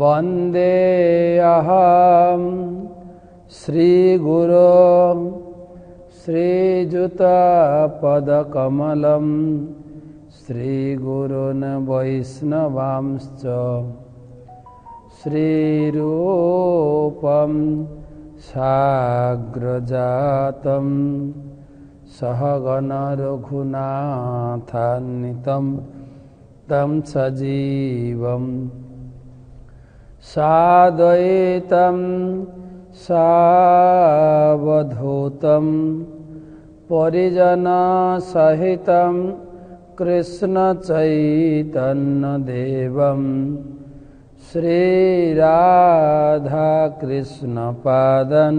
वन्देऽहं श्रीगुरों श्रीयुतपदकमलं श्रीगुरून् वैष्णवांश्च श्रीरूपं साग्रजातं सहगण रघुनाथान्वितं तं सजीवं साद्वैतं सावधूतं परिजनसहितं कृष्णचैतन्यदेवं श्रीराधाकृष्णपादं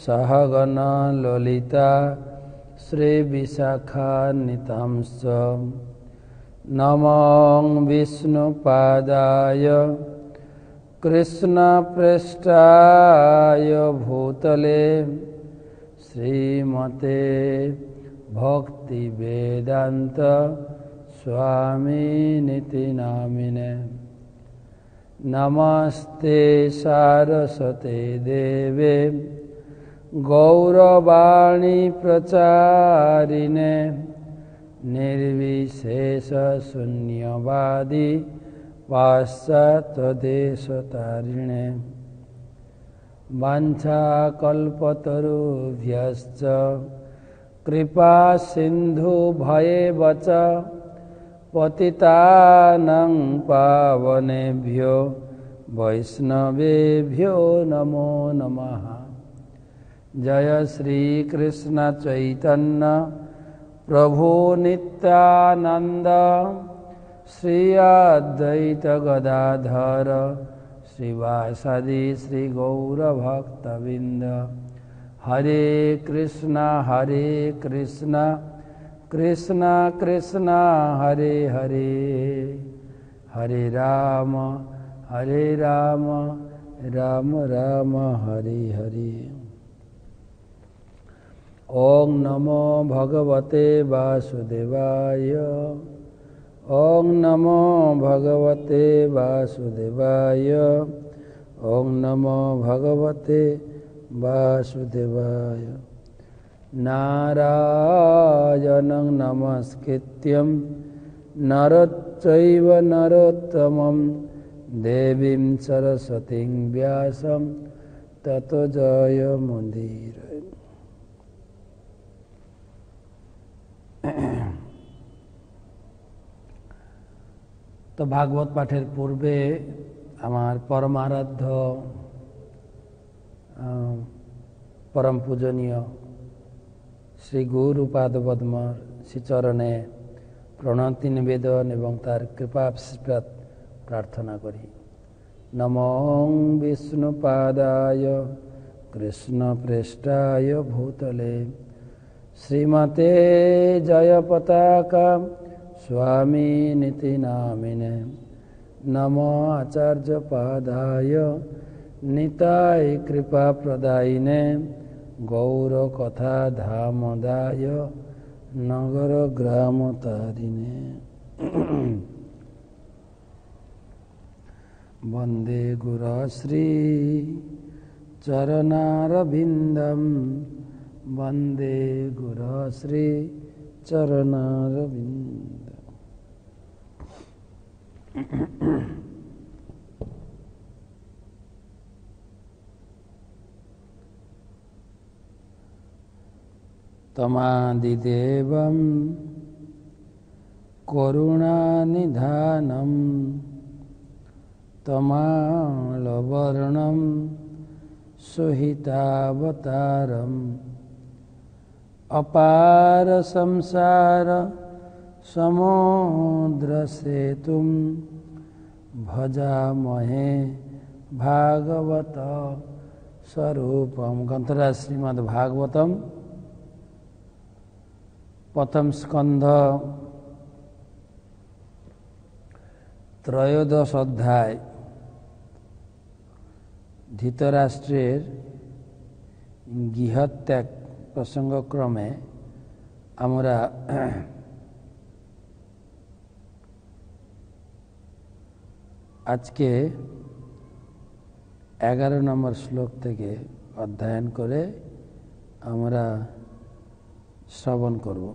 सहगण ललिता श्रीविशाखान्वितांश्च नमो विष्णुपादाय कृष्णप्रेष्ठाय भूतले श्रीमते भक्तिवेदान्त स्वामिनिति नामिने। नमस्ते सारस्वते देवे गौरवाणी प्रचारिणे निर्विशेष शून्यवादी पाश्चात्यदेशतारिणे वाञ्छाकल्पतरुभ्यश्च कृपा सिन्धुभयेव च पतितानां पावनेभ्यो वैष्णवेभ्यो नमो नमः। जय श्री कृष्ण चैतन्य प्रभु नित्यानंद श्री अद्वैत गदाधर श्रीवासादि श्री गौर भक्तबिंद। हरे कृष्णा कृष्णा कृष्णा हरे हरे, हरे राम राम राम हरे हरे। ओं नमो भगवते वासुदेवाय, ओं नमो भगवते वासुदेवाय, ओं नमो भगवते वासुदेवाय। नारायणं नमस्कृत्यं नरं नरोत्तमं देवीं सरस्वतीं व्यासं ततो जयमुदीरये। तो भागवत पाठेर पूर्वे आमार परमाराध्य परम पूजनीय श्री गुरुपाद पद्मर श्रीचरणे प्रणति निवेदन एवं तार कृपा आशीर्वाद प्रार्थना करी। नमो विष्णुपादाय कृष्णप्रेष्ठाय भूतले श्रीमते जयपताका स्वामिनिति नामिने। नमो आचार्यपादाय निताय कृपाप्रदायिने गौरकथा धामदाय नगर ग्रामतारिणे। वन्दे गुरुश्री चरणारविन्दं, वन्दे गुरुश्री चरणारविन्दम्। तमादिदेवं करुणानिधानं तमालवर्णं सुहितावतारम् अपार संसार समुद्रसेतुं भजामहे भागवत स्वरूपम। ग्रंथराज श्रीमद् भागवतम प्रथम स्कंध त्रयोदश अध्याय धृतराष्ट्रेर गृहत्याग प्रसंग क्रमे আমরা আজকে 11 নম্বর শ্লোক থেকে অধ্যয়ন করে আমরা শ্রবণ করব।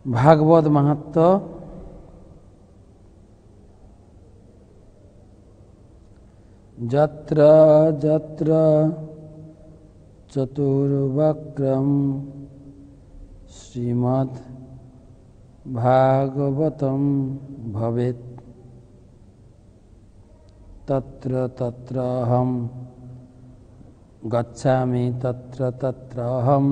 ভাগবত মাহাত্ম্য যত্র যত্র চতুর্বক্রম শ্রীমদ্ ভাগবতম ভবেৎ তত্র তত্র অহম গচ্ছামি তত্র তত্র অহম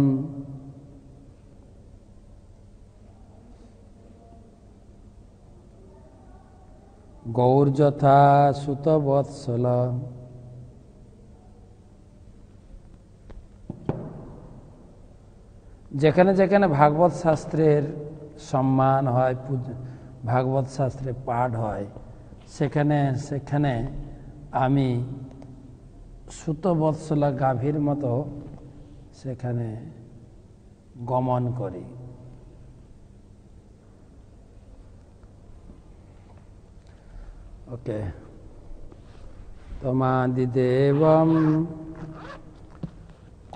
গৌর্যথা সুতবৎসল। যেখানে যেখানে ভাগবত শাস্ত্রের সম্মান হয়, ভাগবত শাস্ত্রে পাঠ হয়, সেখানে সেখানে আমি সুতবৎসলা গাভীর মতো সেখানে গমন করি। ওকে, তমাদিদেবম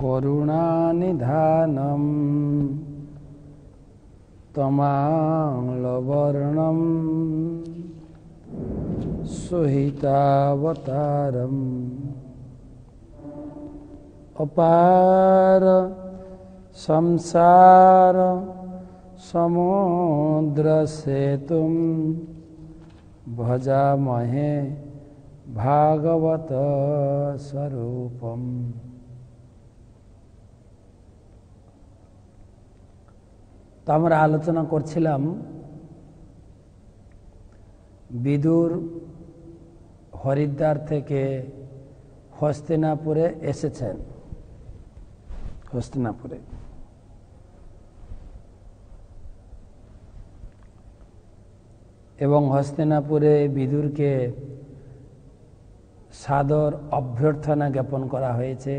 করুণানিধানম তমাংলবর্ণম সুহিতাবতারম অপার সংসার সমুদ্র সেতুম ভজামহে ভাগবত স্বরূপম। তো আমরা আলোচনা করছিলাম বিদুর হরিদ্বার থেকে হস্তিনাপুরে এসেছেন। হস্তিনাপুরে এবং হস্তিনাপুরে বিদুরকে সাদর অভ্যর্থনা জ্ঞাপন করা হয়েছে।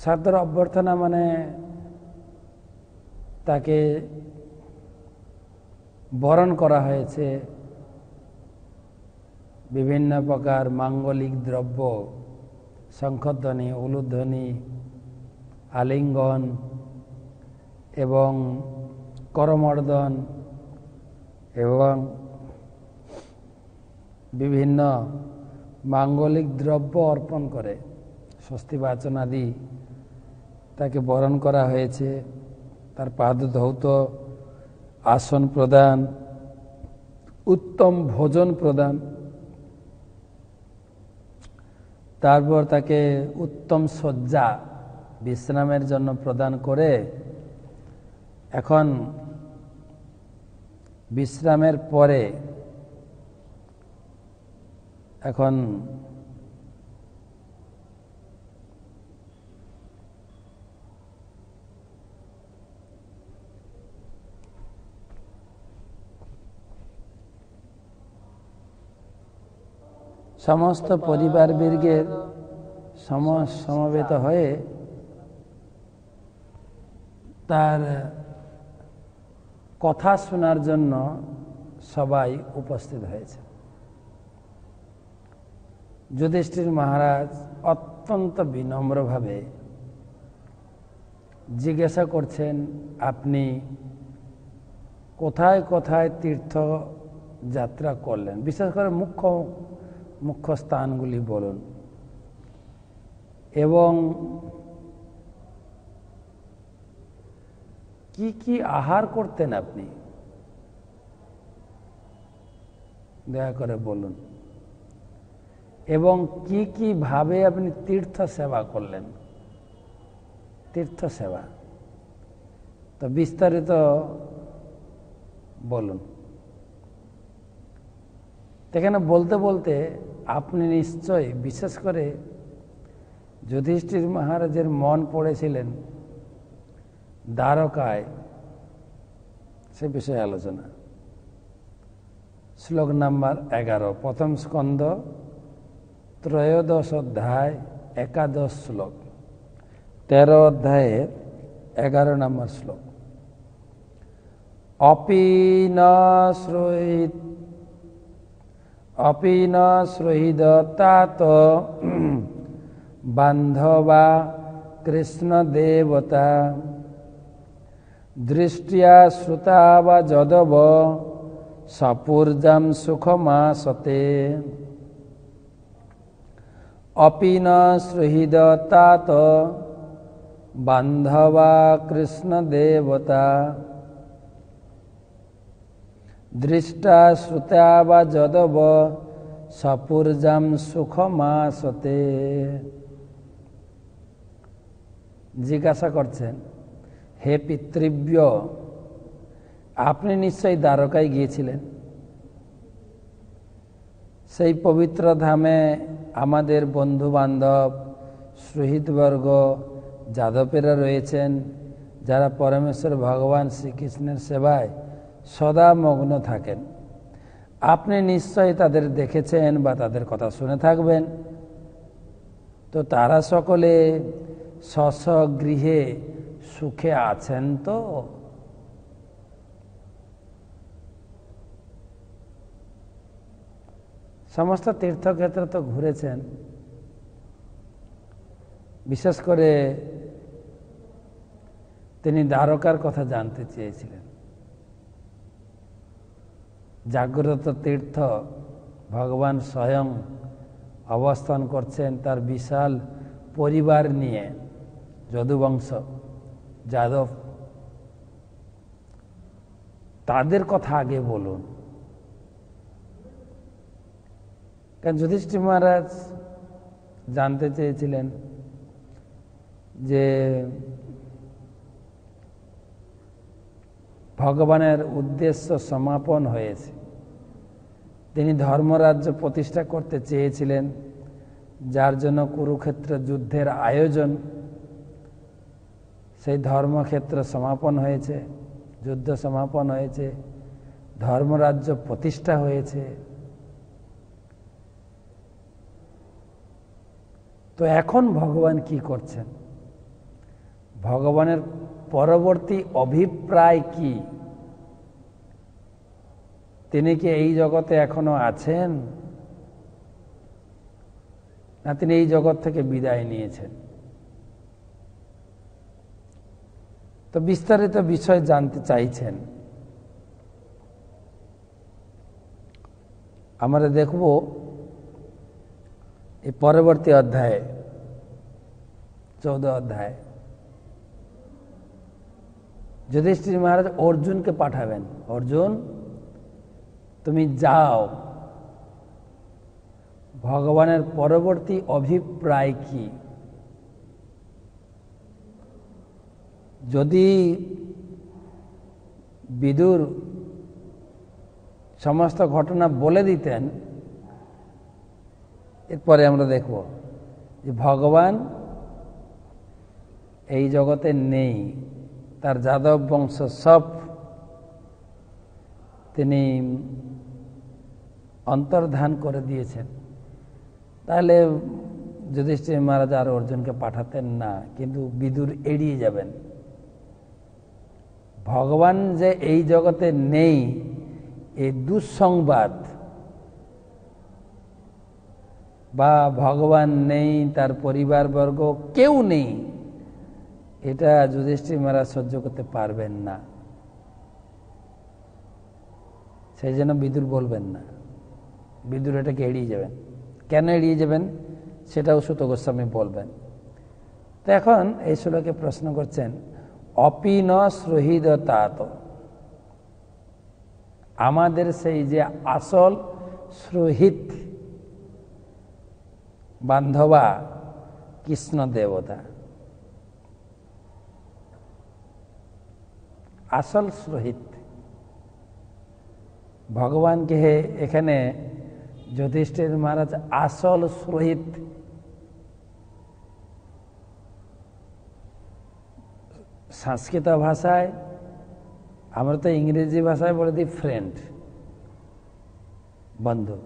সাদর অভ্যর্থনা মানে তাকে বরণ করা হয়েছে বিভিন্ন প্রকার মাঙ্গলিক দ্রব্য, শঙ্খধ্বনি, উলুধ্বনি, আলিঙ্গন এবং করমর্দন এবং বিভিন্ন মাঙ্গলিক দ্রব্য অর্পণ করে স্বস্তিবাচন আদি তাকে বরণ করা হয়েছে। তার পাদধৌত, আসন প্রদান, উত্তম ভোজন প্রদান, তারপর তাকে উত্তম শয্যা বিশ্রামের জন্য প্রদান করে এখন বিশ্রামের পরে এখন সমস্ত পরিবারবর্গের সমবেত হয়ে তার কথা শোনার জন্য সবাই উপস্থিত হয়েছে। যুধিষ্ঠির মহারাজ অত্যন্ত বিনম্রভাবে জিজ্ঞাসা করছেন, আপনি কোথায় কোথায় তীর্থ যাত্রা করলেন, বিশেষ করে মুখ্য মুখ্য স্থানগুলি বলুন, এবং কি কি আহার করতেন আপনি দয়া করে বলুন, এবং কি কি ভাবে আপনি তীর্থ সেবা করলেন। তীর্থ সেবা তো বিস্তারিত বলুন। এখানে বলতে বলতে আপনি নিশ্চয় বিশেষ করে যুধিষ্ঠির মহারাজের মন পড়েছিলেন দ্বারকায়, সে বিষয়ে আলোচনা। শ্লোক নাম্বার 11, প্রথম স্কন্ধ, ত্রয়োদশ অধ্যায়, একাদশ শ্লোক, 13 অধ্যায়ের 11 নম্বর শ্লোক। অপি ন শ্রহিদতাত বান্ধবা কৃষ্ণ দেবতা দৃষ্টিয়া শ্রুতা বা যদব সপূর্জাম সুখমাসতে। অপি ন শ্রহিদতাত বান্ধবা কৃষ্ণ দেবতা দৃষ্টা শ্রুতা বা যদব সপূর্জাম সুখমাসতে। জিজ্ঞাসা করছেন, হে পিতৃব্য, আপনি নিশ্চয়ই দ্বারকায় গিয়েছিলেন। সেই পবিত্র ধামে আমাদের বন্ধু বান্ধব, সুহৃদবর্গ, যাদবেরা রয়েছেন, যারা পরমেশ্বর ভগবান শ্রীকৃষ্ণের সেবায় সদা মগ্ন থাকেন। আপনি নিশ্চয়ই তাদের দেখেছেন বা তাদের কথা শুনে থাকবেন। তো তারা সকলে স্ব গৃহে সুখে আছেন তো? সমস্ত তীর্থক্ষেত্র তো ঘুরেছেন, বিশেষ করে তিনি দ্বারকার কথা জানতে চেয়েছিলেন। জাগ্রত তীর্থ ভগবান স্বয়ং অবস্থান করছেন তার বিশাল পরিবার নিয়ে, যদুবংশ, যাদব, তাদের কথা আগে বলুন। কারণ যুধিষ্ঠির মহারাজ জানতে চেয়েছিলেন যে ভগবানের উদ্দেশ্য সমাপন হয়েছে। তিনি ধর্মরাজ্য প্রতিষ্ঠা করতে চেয়েছিলেন, যার জন্য কুরুক্ষেত্র যুদ্ধের আয়োজন। সেই ধর্মক্ষেত্র সমাপন হয়েছে, যুদ্ধ সমাপন হয়েছে, ধর্মরাজ্য প্রতিষ্ঠা হয়েছে। তো এখন ভগবান কি করছেন? ভগবানের পরবর্তী অভিপ্রায় কি? তিনি কি এই জগতে এখনো আছেন, না তিনি এই জগৎ থেকে বিদায় নিয়েছেন? তো বিস্তারিত বিষয় জানতে চাইছেন। আমরা দেখব এই পরবর্তী অধ্যায়ে, 14 অধ্যায়, যুধিষ্ঠির মহারাজ অর্জুনকে পাঠাবেন। অর্জুন, তুমি যাও, ভগবানের পরবর্তী অভিপ্রায় কি? যদি বিদুর সমস্ত ঘটনা বলে দিতেন, এরপরে আমরা দেখব যে ভগবান এই জগতে নেই, তার যাদব বংশ সব তিনি অন্তর্ধান করে দিয়েছেন, তাহলে যুধিষ্ঠির মহারাজ আর অর্জুনকে পাঠাতেন না। কিন্তু বিদুর এড়িয়ে যাবেন। ভগবান যে এই জগতে নেই, এই দুঃসংবাদ, বা ভগবান নেই, তার পরিবারবর্গ কেউ নেই, এটা যুধিষ্ঠির মহারাজ সহ্য করতে পারবেন না। সেই জন্য বিদুর বলবেন না, বিদুর এটাকে এড়িয়ে যাবেন। কেন এড়িয়ে যাবেন সেটাও সুত গোস্বামী বলবেন। তো এখন এই শ্লোকে প্রশ্ন করছেন, অপি ন শ্রহিদতাত, আমাদের সেই যে আসল শ্রোহিত বান্ধবা কৃষ্ণ দেবতা, আসল শ্রোহিত ভগবানকে এখানে যুধিষ্ঠির মহারাজ আসল শ্রোহিত সংস্কৃত ভাষায়, আমরা তো ইংরেজি ভাষায় বলে দিই ফ্রেন্ড, বন্ধু,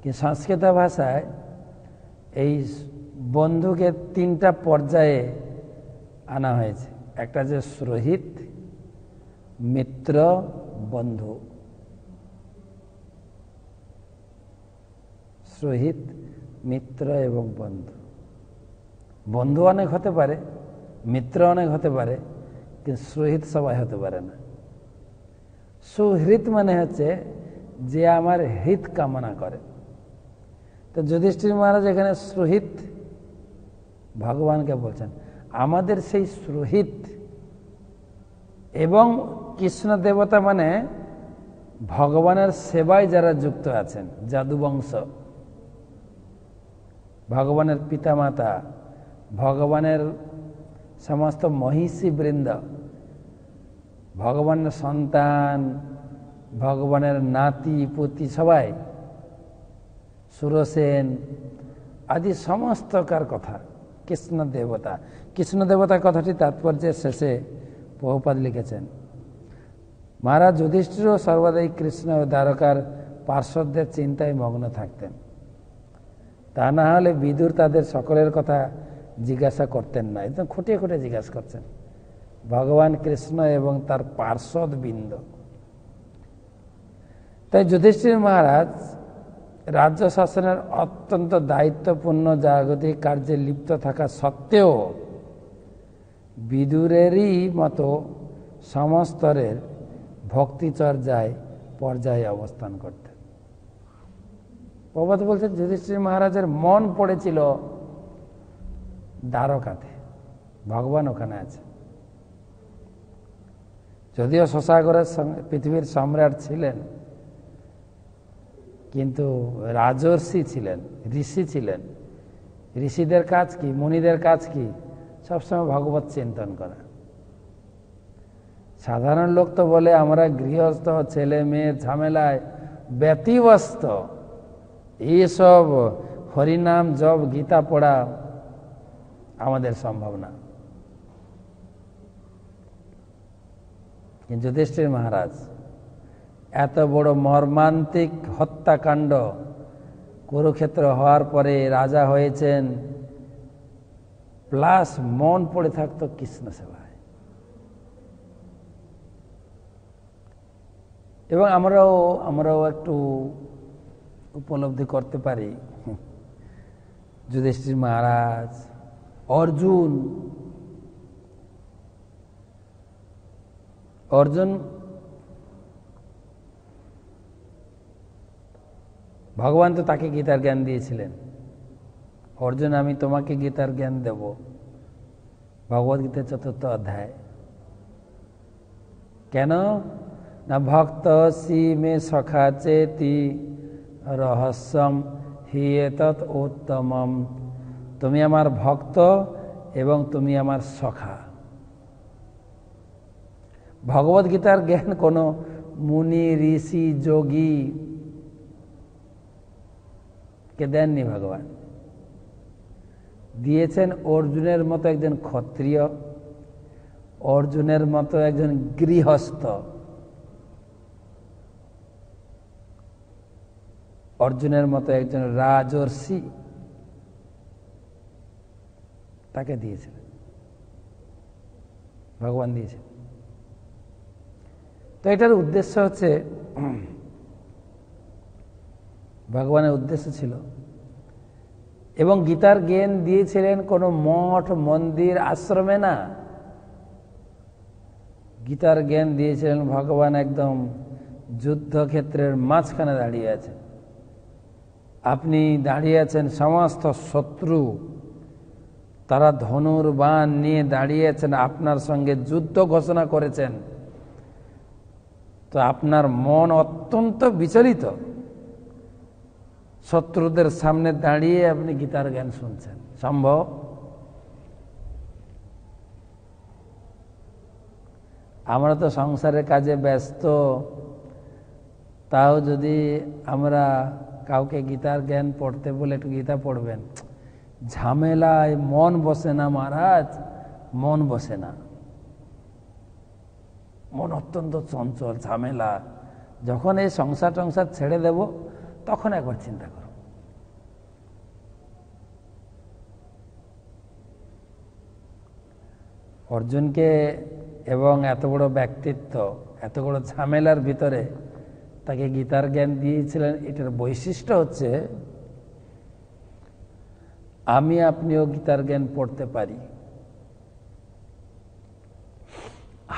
কিন্তু সংস্কৃত ভাষায় এই বন্ধুকে 3টা পর্যায়ে আনা হয়েছে। একটা যে সুহৃদ, মিত্র, বন্ধু। সুহৃদ, মিত্র এবং বন্ধু। বন্ধু অনেক হতে পারে, মিত্র অনেক হতে পারে, কিন্তু সুহৃদ সবাই হতে পারে না। সুহৃদ মানে হচ্ছে যে আমার হিত কামনা করে। তো যুধিষ্ঠির মহারাজ এখানে সুহৃদ ভগবানকে বলছেন, আমাদের সেই সুহৃদ। এবং কৃষ্ণ দেবতা মানে ভগবানের সেবায় যারা যুক্ত আছেন, যাদুবংশ, ভগবানের পিতামাতা, ভগবানের সমস্ত মহিষী বৃন্দ, ভগবানের সন্তান, ভগবানের নাতি পুতি সবাই, সুরসেন আদি সমস্তকার কথা কৃষ্ণ দেবতা। কৃষ্ণ দেবতা কথাটি তাৎপর্যের শেষে প্রভুপাদ লিখেছেন, মহারাজ যুধিষ্ঠিরও সর্বদাই কৃষ্ণ ও দ্বারকার পার্শ্বদের চিন্তায় মগ্ন থাকতেন। তা না হলে বিদুর তাদের সকলের কথা জিজ্ঞাসা করতেন না, একদম খুঁটিয়ে খুঁটিয়ে জিজ্ঞাসা করছেন ভগবান কৃষ্ণ এবং তার পার্শ্বদ বৃন্দ। তাই যুধিষ্ঠির মহারাজ রাজ্য শাসনের অত্যন্ত দায়িত্বপূর্ণ জাগতিক কার্যে লিপ্ত থাকা সত্ত্বেও বিদুরেরই মতো সমস্তরের ভক্তিচর্যায় পর্যায়ে অবস্থান করতেন। প্রবাদ বলছেন যুধিষ্ঠির মহারাজের মন পড়েছিল দ্বারকাতে, ভগবান ওখানে আছে। যদিও শশাগরের পৃথিবীর সম্রাট ছিলেন, কিন্তু রাজর্ষি ছিলেন, ঋষি ছিলেন। ঋষিদের কাজ কি, মুনিদের কাজ কি? সবসময় ভগবত চিন্তন করা। সাধারণ লোক তো বলে আমরা গৃহস্থ, ছেলে মেয়ে ঝামেলায় ব্যতিব্যস্ত, এইসব হরিনাম জপ গীতা পড়া আমাদের সম্ভব না। কিন্তু যুধিষ্ঠির মহারাজ এত বড় মর্মান্তিক হত্যাকাণ্ড কুরুক্ষেত্র হওয়ার পরে রাজা হয়েছেন, প্লাস মন পড়ে থাকতো কৃষ্ণ সেবায়। এবং আমরাও একটু উপলব্ধি করতে পারি, যুধিষ্ঠির মহারাজ, অর্জুন ভগবান তো তাকে গীতার জ্ঞান দিয়েছিলেন, অর্জুন আমি তোমাকে গীতার জ্ঞান দেব, ভগবদ্গীতার 4th অধ্যায়। কেন না ভক্ত সি মে সখা চেতি রহস্যম হি এতৎ উত্তমম, তুমি আমার ভক্ত এবং তুমি আমার সখা। ভগবদ্গীতার জ্ঞান কোনো মুনি ঋষি যোগী কে দেননি, ভগবান দিয়েছেন অর্জুনের মতো একজন ক্ষত্রিয়, অর্জুনের মতো একজন গৃহস্থ, অর্জুনের মতো একজন রাজর্ষি, তাকে দিয়েছিলেন, ভগবান দিয়েছিলেন। তো এটার উদ্দেশ্য হচ্ছে, ভগবানের উদ্দেশ্য ছিল, এবং গীতার জ্ঞান দিয়েছিলেন কোনো মঠ মন্দির আশ্রমে না, গীতার জ্ঞান দিয়েছিলেন ভগবান একদম যুদ্ধক্ষেত্রের মাঝখানে দাঁড়িয়ে আছেন। আপনি দাঁড়িয়ে আছেন, সমস্ত শত্রু তারা ধনুর বাণ নিয়ে দাঁড়িয়ে আছেন, আপনার সঙ্গে যুদ্ধ ঘোষণা করেছেন, তো আপনার মন অত্যন্ত বিচলিত, শত্রুদের সামনে দাঁড়িয়ে আপনি গীতার জ্ঞান শুনছেন, সম্ভব? আমরা তো সংসারের কাজে ব্যস্ত, তাও যদি আমরা কাউকে গীতার জ্ঞান পড়তে বলে একটু গীতা পড়বেন, ঝামেলায় মন বসে না মহারাজ, মন বসে না। মন অত্যন্ত চঞ্চল, ঝামেলা। যখন এই সংসার টংসার ছেড়ে দেব তখন একবার চিন্তা করো। অর্জুনকে এবং এত বড় ব্যক্তিত্ব, এত বড় ঝামেলার ভিতরে তাকে গীতার জ্ঞান দিয়েছিলেন। এটার বৈশিষ্ট্য হচ্ছে আমি আপনিও গীতার জ্ঞান পড়তে পারি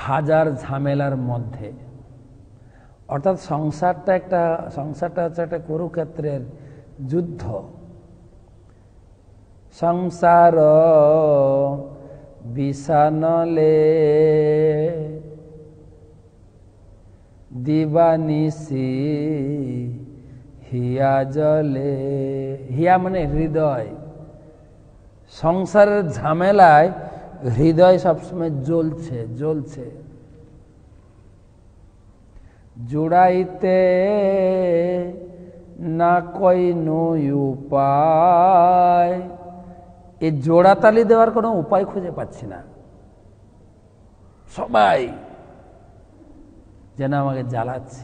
হাজার ঝামেলার মধ্যে। অর্থাৎ সংসারটা হচ্ছে একটা কুরুক্ষেত্রের যুদ্ধ। সংসার বিষানলে দিবানিশি হিয়া জলে। হিয়া মানে হৃদয়। সংসারের ঝামেলায় হৃদয় সবসময় জ্বলছে। জুড়াইতে না কইনো উপায়। এই জোড়াতালি দেওয়ার কোনো উপায় খুঁজে পাচ্ছি না। সবাই যেন আমাকে জ্বালাচ্ছে।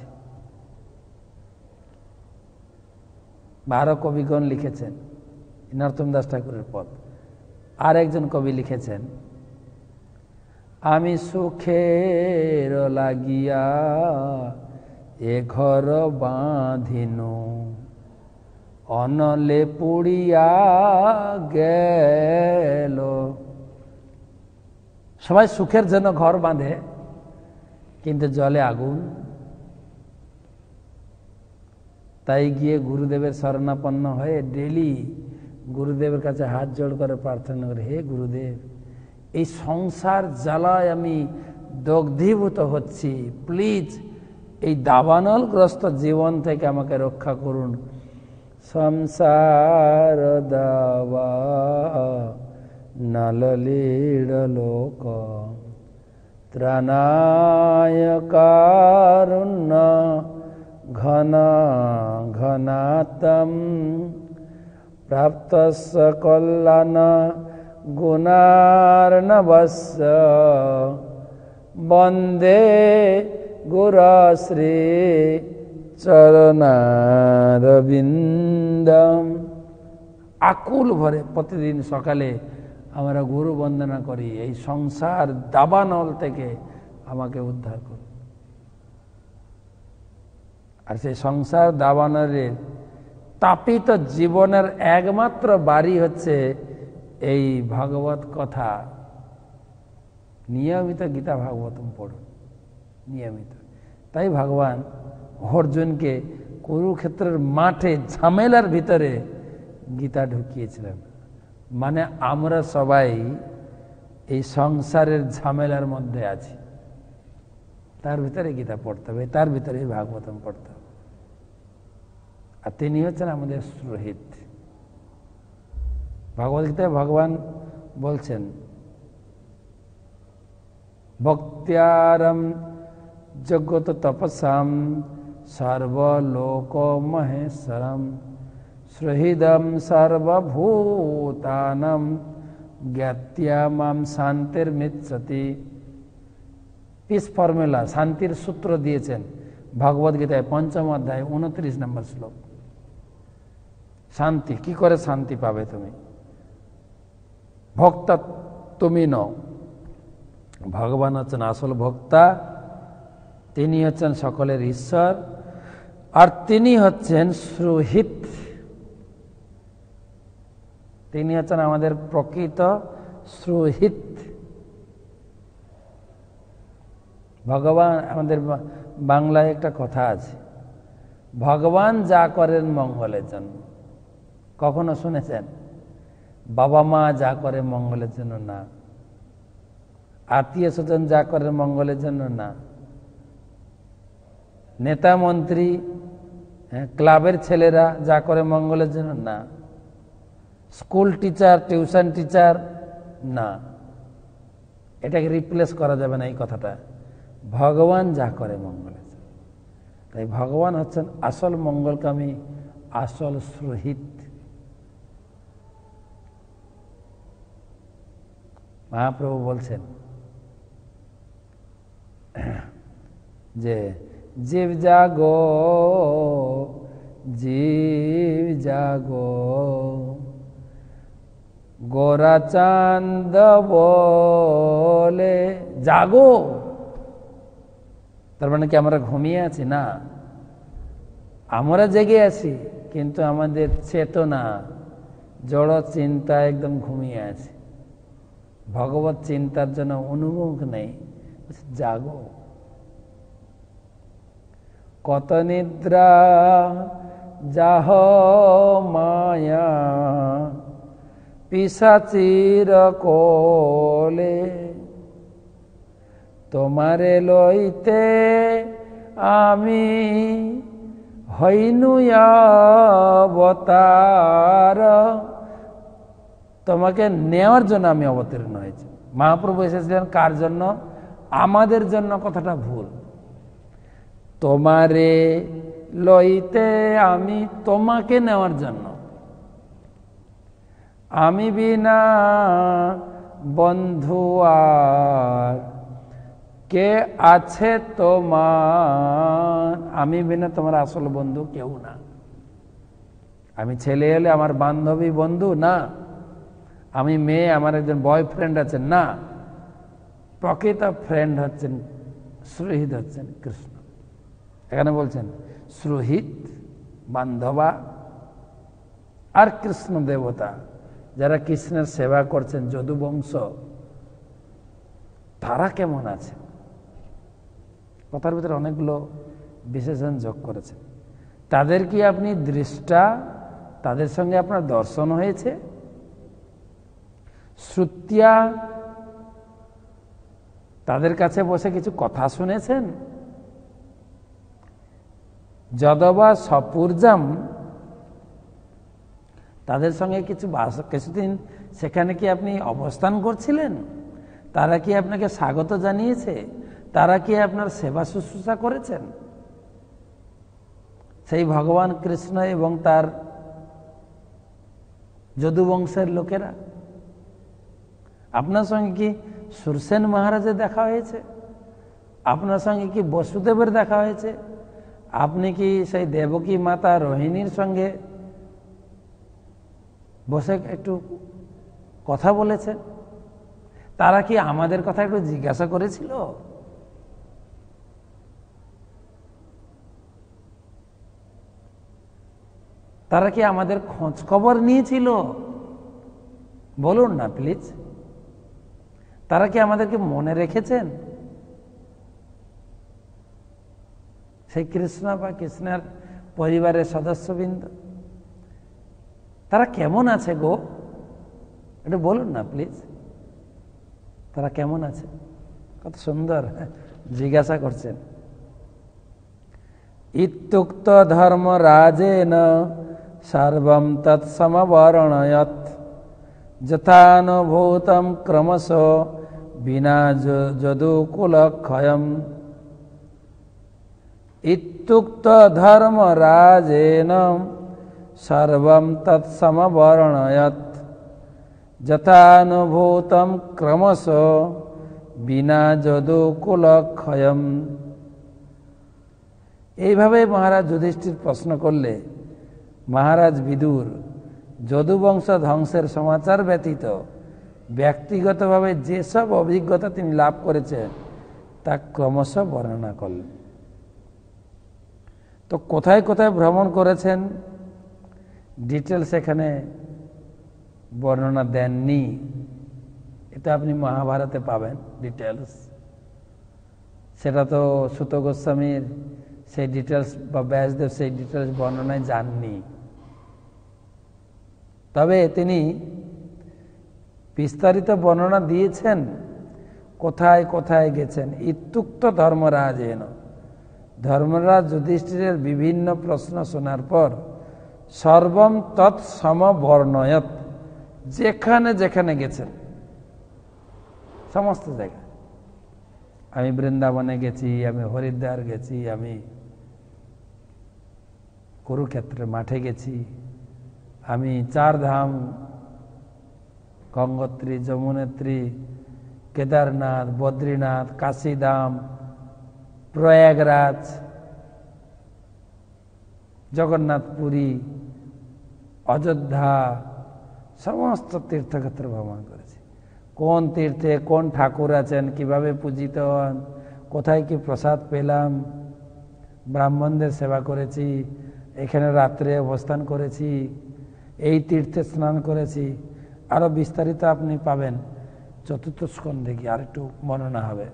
আরো কবিগণ লিখেছেন, নরোত্তম দাস ঠাকুরের পদ। আর একজন কবি লিখেছেন, আমি সুখের লাগিয়া এ ঘর বাঁধিনু, অনলে পুড়িয়া গেল। সবাই সুখের জন্য ঘর বাঁধে, কিন্তু জলে আগুন। তাই গিয়ে গুরুদেবের শরণাপন্ন হয়ে ডেলি গুরুদেবের কাছে হাত জোড় করে প্রার্থনা করে, হে গুরুদেব, এই সংসার জ্বালায় আমি দগ্ধীভূত হচ্ছি, প্লিজ এই দাবানলগ্রস্ত জীবন থেকে আমাকে রক্ষা করুন। সংসার দাবা নললীড় লোক ত্রাণায় কারুণ্য ঘন ঘনাতম প্রাপ্তস্য কল্যাণ গুণার্ণবস্য বন্দে গুরশ্রী চরণারবিন্দম। আকুল ভরে প্রতিদিন সকালে আমরা গুরু বন্দনা করি, এই সংসার দাবানল থেকে আমাকে উদ্ধার করুন। আর সেই সংসার দাবানলের তাপিত জীবনের একমাত্র বাড়ি হচ্ছে এই ভাগবত কথা। নিয়মিত গীতা ভাগবতম পড়ুন, নিয়মিত। তাই ভগবান অর্জুনকে কুরুক্ষেত্রের মাঠে ঝামেলার ভিতরে গীতা ঢুকিয়েছিলেন। মানে আমরা সবাই এই সংসারের ঝামেলার মধ্যে আছি, তার ভিতরে গীতা পড়তে হবে, তার ভিতরে ভাগবতম পড়তে হবে। আর তিনি হচ্ছেন আমাদের সুরহিত। ভগবদ্গীতায় ভগবান বলছেন, ভক্ত্যারম জগত তপসাম সর্বলোক মহেশ্বরম সুহৃদম সর্বভূতানাম জ্ঞাত্যা মাম শান্তির্মিচ্ছতি। পিস ফর্মুলা, শান্তির সূত্র দিয়েছেন ভগবদ্গীতায় ৫ম অধ্যায় ২৯ নম্বর শ্লোক। শান্তি কি করে শান্তি পাবে তুমি? ভক্তা তুমি নও, ভগবান হচ্ছেন আসল ভক্তা। তিনি হচ্ছেন সকলের ঈশ্বর, আর তিনি হচ্ছেন সুহৃত। তিনি হচ্ছেন আমাদের প্রকৃত সুহৃত। ভগবান, আমাদের বাংলায় একটা কথা আছে, ভগবান যা করেন মঙ্গলের জন্য। কখনো শুনেছেন? বাবা মা যা করে মঙ্গলের জন্য না, আত্মীয় স্বজন যা করে মঙ্গলের জন্য না, নেতা মন্ত্রী, ক্লাবের ছেলেরা যা করে মঙ্গলের জন্য না, স্কুল টিচার, টিউশন টিচার না। এটাকে রিপ্লেস করা যাবে না এই কথাটা। ভগবান যা করে মঙ্গলের জন্য। তাই ভগবান হচ্ছেন আসল মঙ্গলকামী, আসল সুহৃত। মহাপ্রভু বলছেন, যে জীব জাগো জীব জাগো, গোরা চাঁদ বলে জাগো। তার মানে কি আমরা ঘুমিয়ে আছি? না, আমরা জেগে আছি, কিন্তু আমাদের চেতনা জড় চিন্তা একদম ঘুমিয়ে আছে, ভগবত চিন্তার জন্য অনুমুখ নেই। জাগো। কত নিদ্রা যাহ মায়া পিশাচির কোলে, তোমারে লইতে আমি হইনু অবতার। তোমাকে নেওয়ার জন্য আমি অবতীর্ণ হয়েছি। মহাপ্রভু এসেছিলেন কার জন্য? আমাদের জন্য। কথাটা ভুল। তোমারে লইতে আমি, তোমাকে নেওয়ার জন্য। আমি বিনা বন্ধু আর কে আছে তোমার? আমি বিনা তোমার আসল বন্ধু কেউ না। আমি ছেলে হলে আমার বান্ধবী বন্ধু না, আমি মেয়ে আমার একজন বয়ফ্রেন্ড আছেন না, প্রকৃত ফ্রেন্ড হচ্ছেন, সুহৃদ হচ্ছেন কৃষ্ণ। এখানে বলছেন সুহৃদ বান্ধবা আর কৃষ্ণ দেবতা, যারা কৃষ্ণের সেবা করছেন, যদুবংশ, তারা কেমন আছে? কথার ভিতরে অনেকগুলো বিশেষণ যোগ করেছেন। তাদের কি আপনি দৃষ্টা? তাদের সঙ্গে আপনার দর্শন হয়েছে? শ্রুতিয়া তাদের কাছে বসে কিছু কথা শুনেছেন? যদবা সপূর্জাম, তাদের সঙ্গে কিছুদিন সেখানে কি আপনি অবস্থান করছিলেন? তারা কি আপনাকে স্বাগত জানিয়েছে? তারা কি আপনার সেবা শুশ্রূষা করেছেন? সেই ভগবান কৃষ্ণ এবং তার যদুবংশের লোকেরা। আপনার সঙ্গে কি সুরসেন মহারাজের দেখা হয়েছে? আপনার সঙ্গে কি বসুদেবের দেখা হয়েছে? আপনি কি সেই দেবকী মাতা রোহিণীর সঙ্গে বসে একটু কথা বলেছেন? তারা কি আমাদের কথা একটু জিজ্ঞাসা করেছিল? তারা কি আমাদের খোঁজ খবর নিয়েছিল? বলুন না প্লিজ। তারা কি আমাদেরকে মনে রেখেছেন? সেই কৃষ্ণ বা কৃষ্ণের পরিবারের সদস্যবৃন্দ তারা কেমন আছে গো? একটু বলুন না প্লিজ, তারা কেমন আছে? কত সুন্দর জিজ্ঞাসা করছেন। ইত্যুক্ত ধর্ম রাজেন সর্বম তৎসমবর্ণয়ৎ যথানুভূতম ক্রমশ বিনা যদুকুলক্ষয়ম। ইত্যুক্ত ধর্ম রাজেন সর্বম তৎসমবর্ণয়ৎ যথানুভূতম ক্রমশ বিনা যদুকুলক্ষয়ম। এইভাবে মহারাজ যুধিষ্ঠির প্রশ্ন করলে মহারাজ বিদুর যদুবংশ ধ্বংসের সমাচার ব্যতীত ব্যক্তিগতভাবে যেসব অভিজ্ঞতা তিনি লাভ করেছেন তা ক্রমশ বর্ণনা করলেন। তো কোথায় কোথায় ভ্রমণ করেছেন ডিটেলস এখানে বর্ণনা দেননি। এটা আপনি মহাভারতে পাবেন ডিটেলস। সেটা তো সুত গোস্বামীর সেই ডিটেলস বা ব্যাসদেব সেই ডিটেলস বর্ণনায় যাননি। তবে তিনি বিস্তারিত বর্ণনা দিয়েছেন কোথায় কোথায় গেছেন। ইত্যুক্ত ধর্মরাজেন, ধর্মরাজ যুধিষ্ঠিরের বিভিন্ন প্রশ্ন শোনার পর সর্বম তৎসমবর্ণয়ৎ, যেখানে যেখানে গেছেন সমস্ত জায়গায়, আমি বৃন্দাবনে গেছি, আমি হরিদ্বার গেছি, আমি কুরুক্ষেত্রের মাঠে গেছি, আমি চারধাম গঙ্গোত্রী, যমুনেত্রী, কেদারনাথ, বদ্রীনাথ, কাশীধাম, প্রয়াগরাজ, জগন্নাথ পুরী, অযোধ্যা, সমস্ত তীর্থক্ষেত্র ভ্রমণ করেছি। কোন তীর্থে কোন ঠাকুর আছেন, কিভাবে পূজিত হন, কোথায় কি প্রসাদ পেলাম, ব্রাহ্মণদের সেবা করেছি, এখানে রাত্রে অবস্থান করেছি, এই তীর্থে স্নান করেছি। আরো বিস্তারিত আপনি পাবেন চতুর্থ স্কন্ধে গিয়ে আরেকটু বর্ণনা হবে।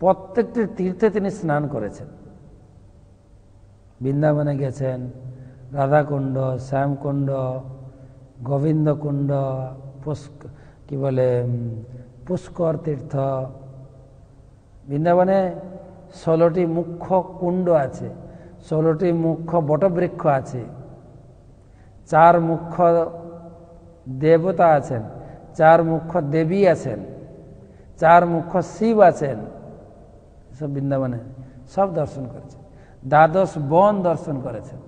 প্রত্যেকটি তীর্থে তিনি স্নান করেছেন। বৃন্দাবনে গেছেন, রাধাকুণ্ড, শ্যামকুণ্ড, গোবিন্দকুণ্ড, কি বলে পুষ্কর তীর্থ। বৃন্দাবনে 16টি মুখ্য কুণ্ড আছে, 16টি মুখ্য বটবৃক্ষ আছে, 4 মুখ্য দেবতা আছেন, 4 মুখ্য দেবী আছেন, 4 মুখ্য শিব আছেন। সব বৃন্দাবনে সব দর্শন করেছেন। 12 বন দর্শন করেছেন।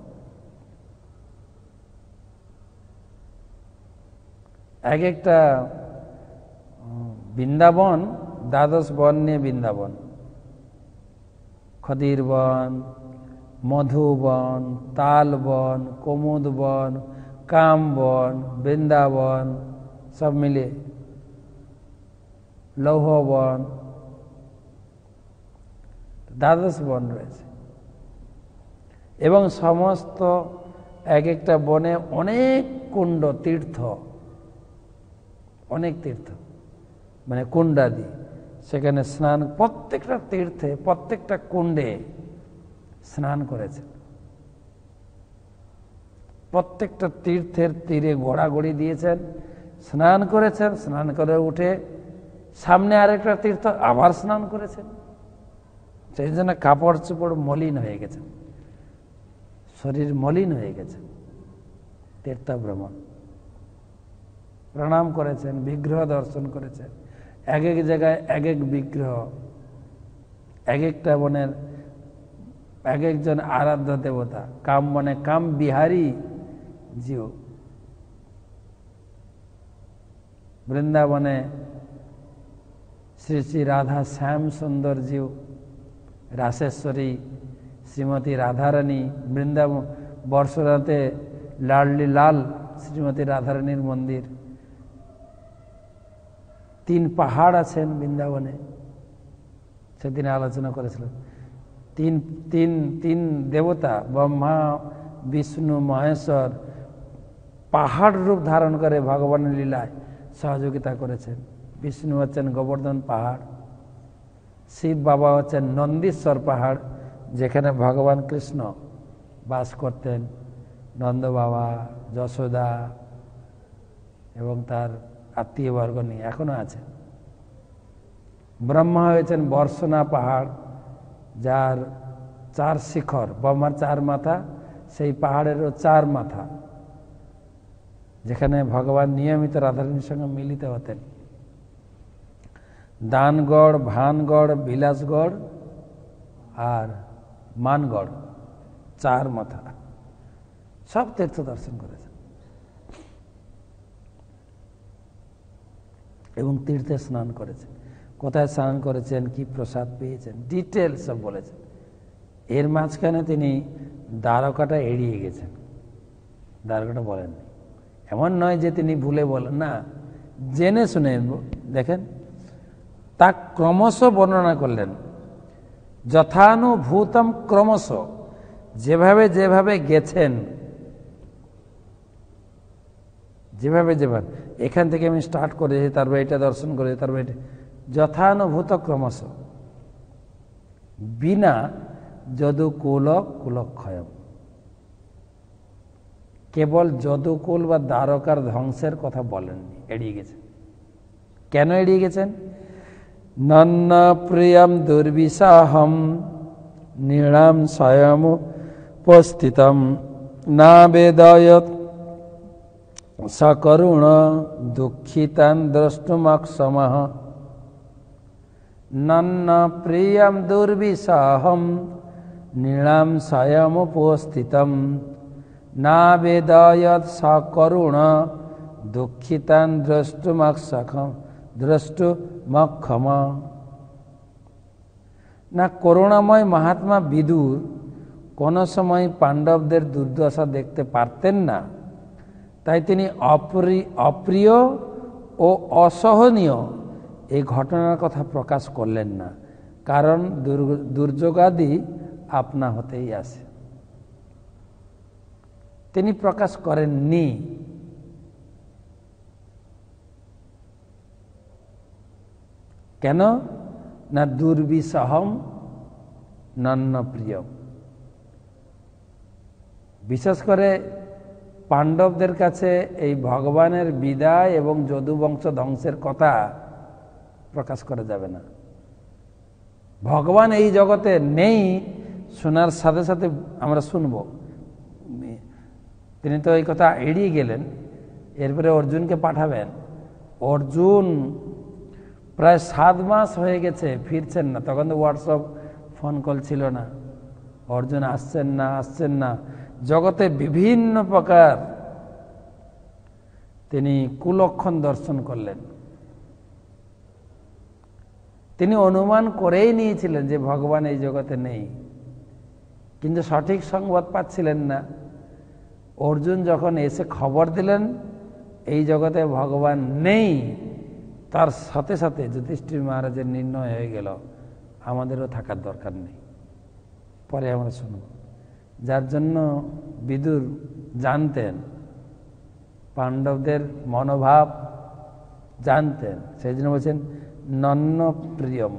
এক একটা বৃন্দাবন 12 বন নিয়ে বৃন্দাবন। খদির বন, মধুবন, তালবন, কুমুদ বন, কামবন, বৃন্দাবন, সব মিলে লৌহবন, 12 বন রয়েছে। এবং সমস্ত এক একটা বনে অনেক কুণ্ড, তীর্থ, অনেক তীর্থ মানে কুণ্ডাদি, সেখানে স্নান, প্রত্যেকটা তীর্থে প্রত্যেকটা কুণ্ডে স্নান করেছেন। প্রত্যেকটা তীর্থের তীরে ঘোড়াঘড়ি দিয়েছেন, স্নান করেছেন, স্নান করে উঠে সামনে আরেকটা তীর্থ আবার স্নান করেছেন। সেই জন্য কাপড় চোপড় মলিন হয়ে গেছে, শরীর মলিন হয়ে গেছে। তীর্থ ভ্রমণ, প্রণাম করেছেন, বিগ্রহ দর্শন করেছেন। এক এক জায়গায় এক এক বিগ্রহ, এক একটা বনের এক একজন আরাধ্য দেবতা। কাম বনে কাম বিহারী জিউ, বৃন্দাবনে শ্রী শ্রী রাধা শ্যাম সুন্দর জিউ, রাসেশ্বরী শ্রীমতী রাধারানী, বৃন্দাবন বর্ষরাতে লাডলি লাল শ্রীমতী রাধারানীর মন্দির। 3 পাহাড় আছেন বৃন্দাবনে, সেদিন আলোচনা করেছিলাম। তিন দেবতা ব্রহ্মা, বিষ্ণু, মহেশ্বর পাহাড় রূপ ধারণ করে ভগবানের লীলায় সহযোগিতা করেছেন। বিষ্ণু হচ্ছেন গোবর্ধন পাহাড়, শিব বাবা হচ্ছেন নন্দীশ্বর পাহাড়, যেখানে ভগবান কৃষ্ণ বাস করতেন, নন্দ বাবা, যশোদা এবং তার আত্মীয় বর্গ নিয়ে এখনো আছে। ব্রহ্মা হয়েছেন বর্ষনা পাহাড়, যার 4 শিখর, ব্রহ্মার 4 মাথা, সেই পাহাড়েরও 4 মাথা, যেখানে ভগবান নিয়মিত রাধারানীর সঙ্গে মিলিত হতেন। দানগড়, ভানগড়, বিলাসগড় আর মানগড়, 4 মাথা, সব তীর্থ দর্শন করেছেন এবং তীর্থে স্নান করেছেন। কোথায় স্নান করেছেন, কি প্রসাদ পেয়েছেন, ডিটেল সব বলেছেন। এর মাঝখানে তিনি দ্বারকাটা এড়িয়ে গেছেন, দ্বারকাটা বলেননি। এমন নয় যে তিনি ভুলে বলেন, না, জেনে শুনে। দেখেন, তা ক্রমশ বর্ণনা করলেন, যথানুভূতম, ক্রমশ, যেভাবে যেভাবে গেছেন, যেভাবে যেভাবে এখান থেকে আমি স্টার্ট করেছি, তারপর এটা দর্শন করেছি, তারপর এটা, যথানুভূত ক্রমশ, বিনা যদুকুল কুলক্ষয়ম। কেবল যদুকুল বা দ্বারকার ধ্বংসের কথা বলেননি, এড়িয়ে গেছেন। কেন এড়িয়ে গেছেন? নন্ন প্রিয়ম দুর্বিষাহম নীড়াম স্বয়ং উপস্থিতম না বেদয়ত সকরুণ দুঃখিতান দ্রষ্টুমক্ষমঃ। নন্ন প্রিয়ম দুর্বিষাহম নীড়াম স্বয়ং উপস্থিতম না বেদয়ত সকরুণ দুঃখিতান দ্রষ্টুমক্ষম। না করুণাময় মহাত্মা বিদুর কোনো সময় পাণ্ডবদের দুর্দশা দেখতে পারতেন না, তাই তিনি অপ্রিয় ও অসহনীয় এই ঘটনার কথা প্রকাশ করলেন না, কারণ দুর্যোগাদি আপনা হতেই আসে। তিনি প্রকাশ করেননি। কেন না দুর্বিসহম নন্ন প্রিয়। বিশেষ করে পাণ্ডবদের কাছে এই ভগবানের বিদায় এবং যদুবংশ ধ্বংসের কথা প্রকাশ করা যাবে না। ভগবান এই জগতে নেই শোনার সাথে সাথে আমরা শুনব, তিনি তো এই কথা এড়িয়ে গেলেন। এরপরে অর্জুনকে পাঠাবেন। অর্জুন প্রায় 7 মাস হয়ে গেছে, ফিরছেন না। তখন তো হোয়াটসঅ্যাপ ফোন কল ছিল না। অর্জুন আসছেন না। জগতে বিভিন্ন প্রকার তিনি কুলক্ষণ দর্শন করলেন। তিনি অনুমান করেই নিয়েছিলেন যে ভগবান এই জগতে নেই, কিন্তু সঠিক সংবাদ পাচ্ছিলেন না। অর্জুন যখন এসে খবর দিলেন এই জগতে ভগবান নেই, তার সাথে সাথে যুধিষ্ঠির মহারাজের নির্ণয় হয়ে গেল আমাদেরও থাকার দরকার নেই। পরে আমরা শুনব। যার জন্য বিদুর জানতেন, পাণ্ডবদের মনোভাব জানতেন, সেই জন্য বলছেন নন্ন প্রিয়ম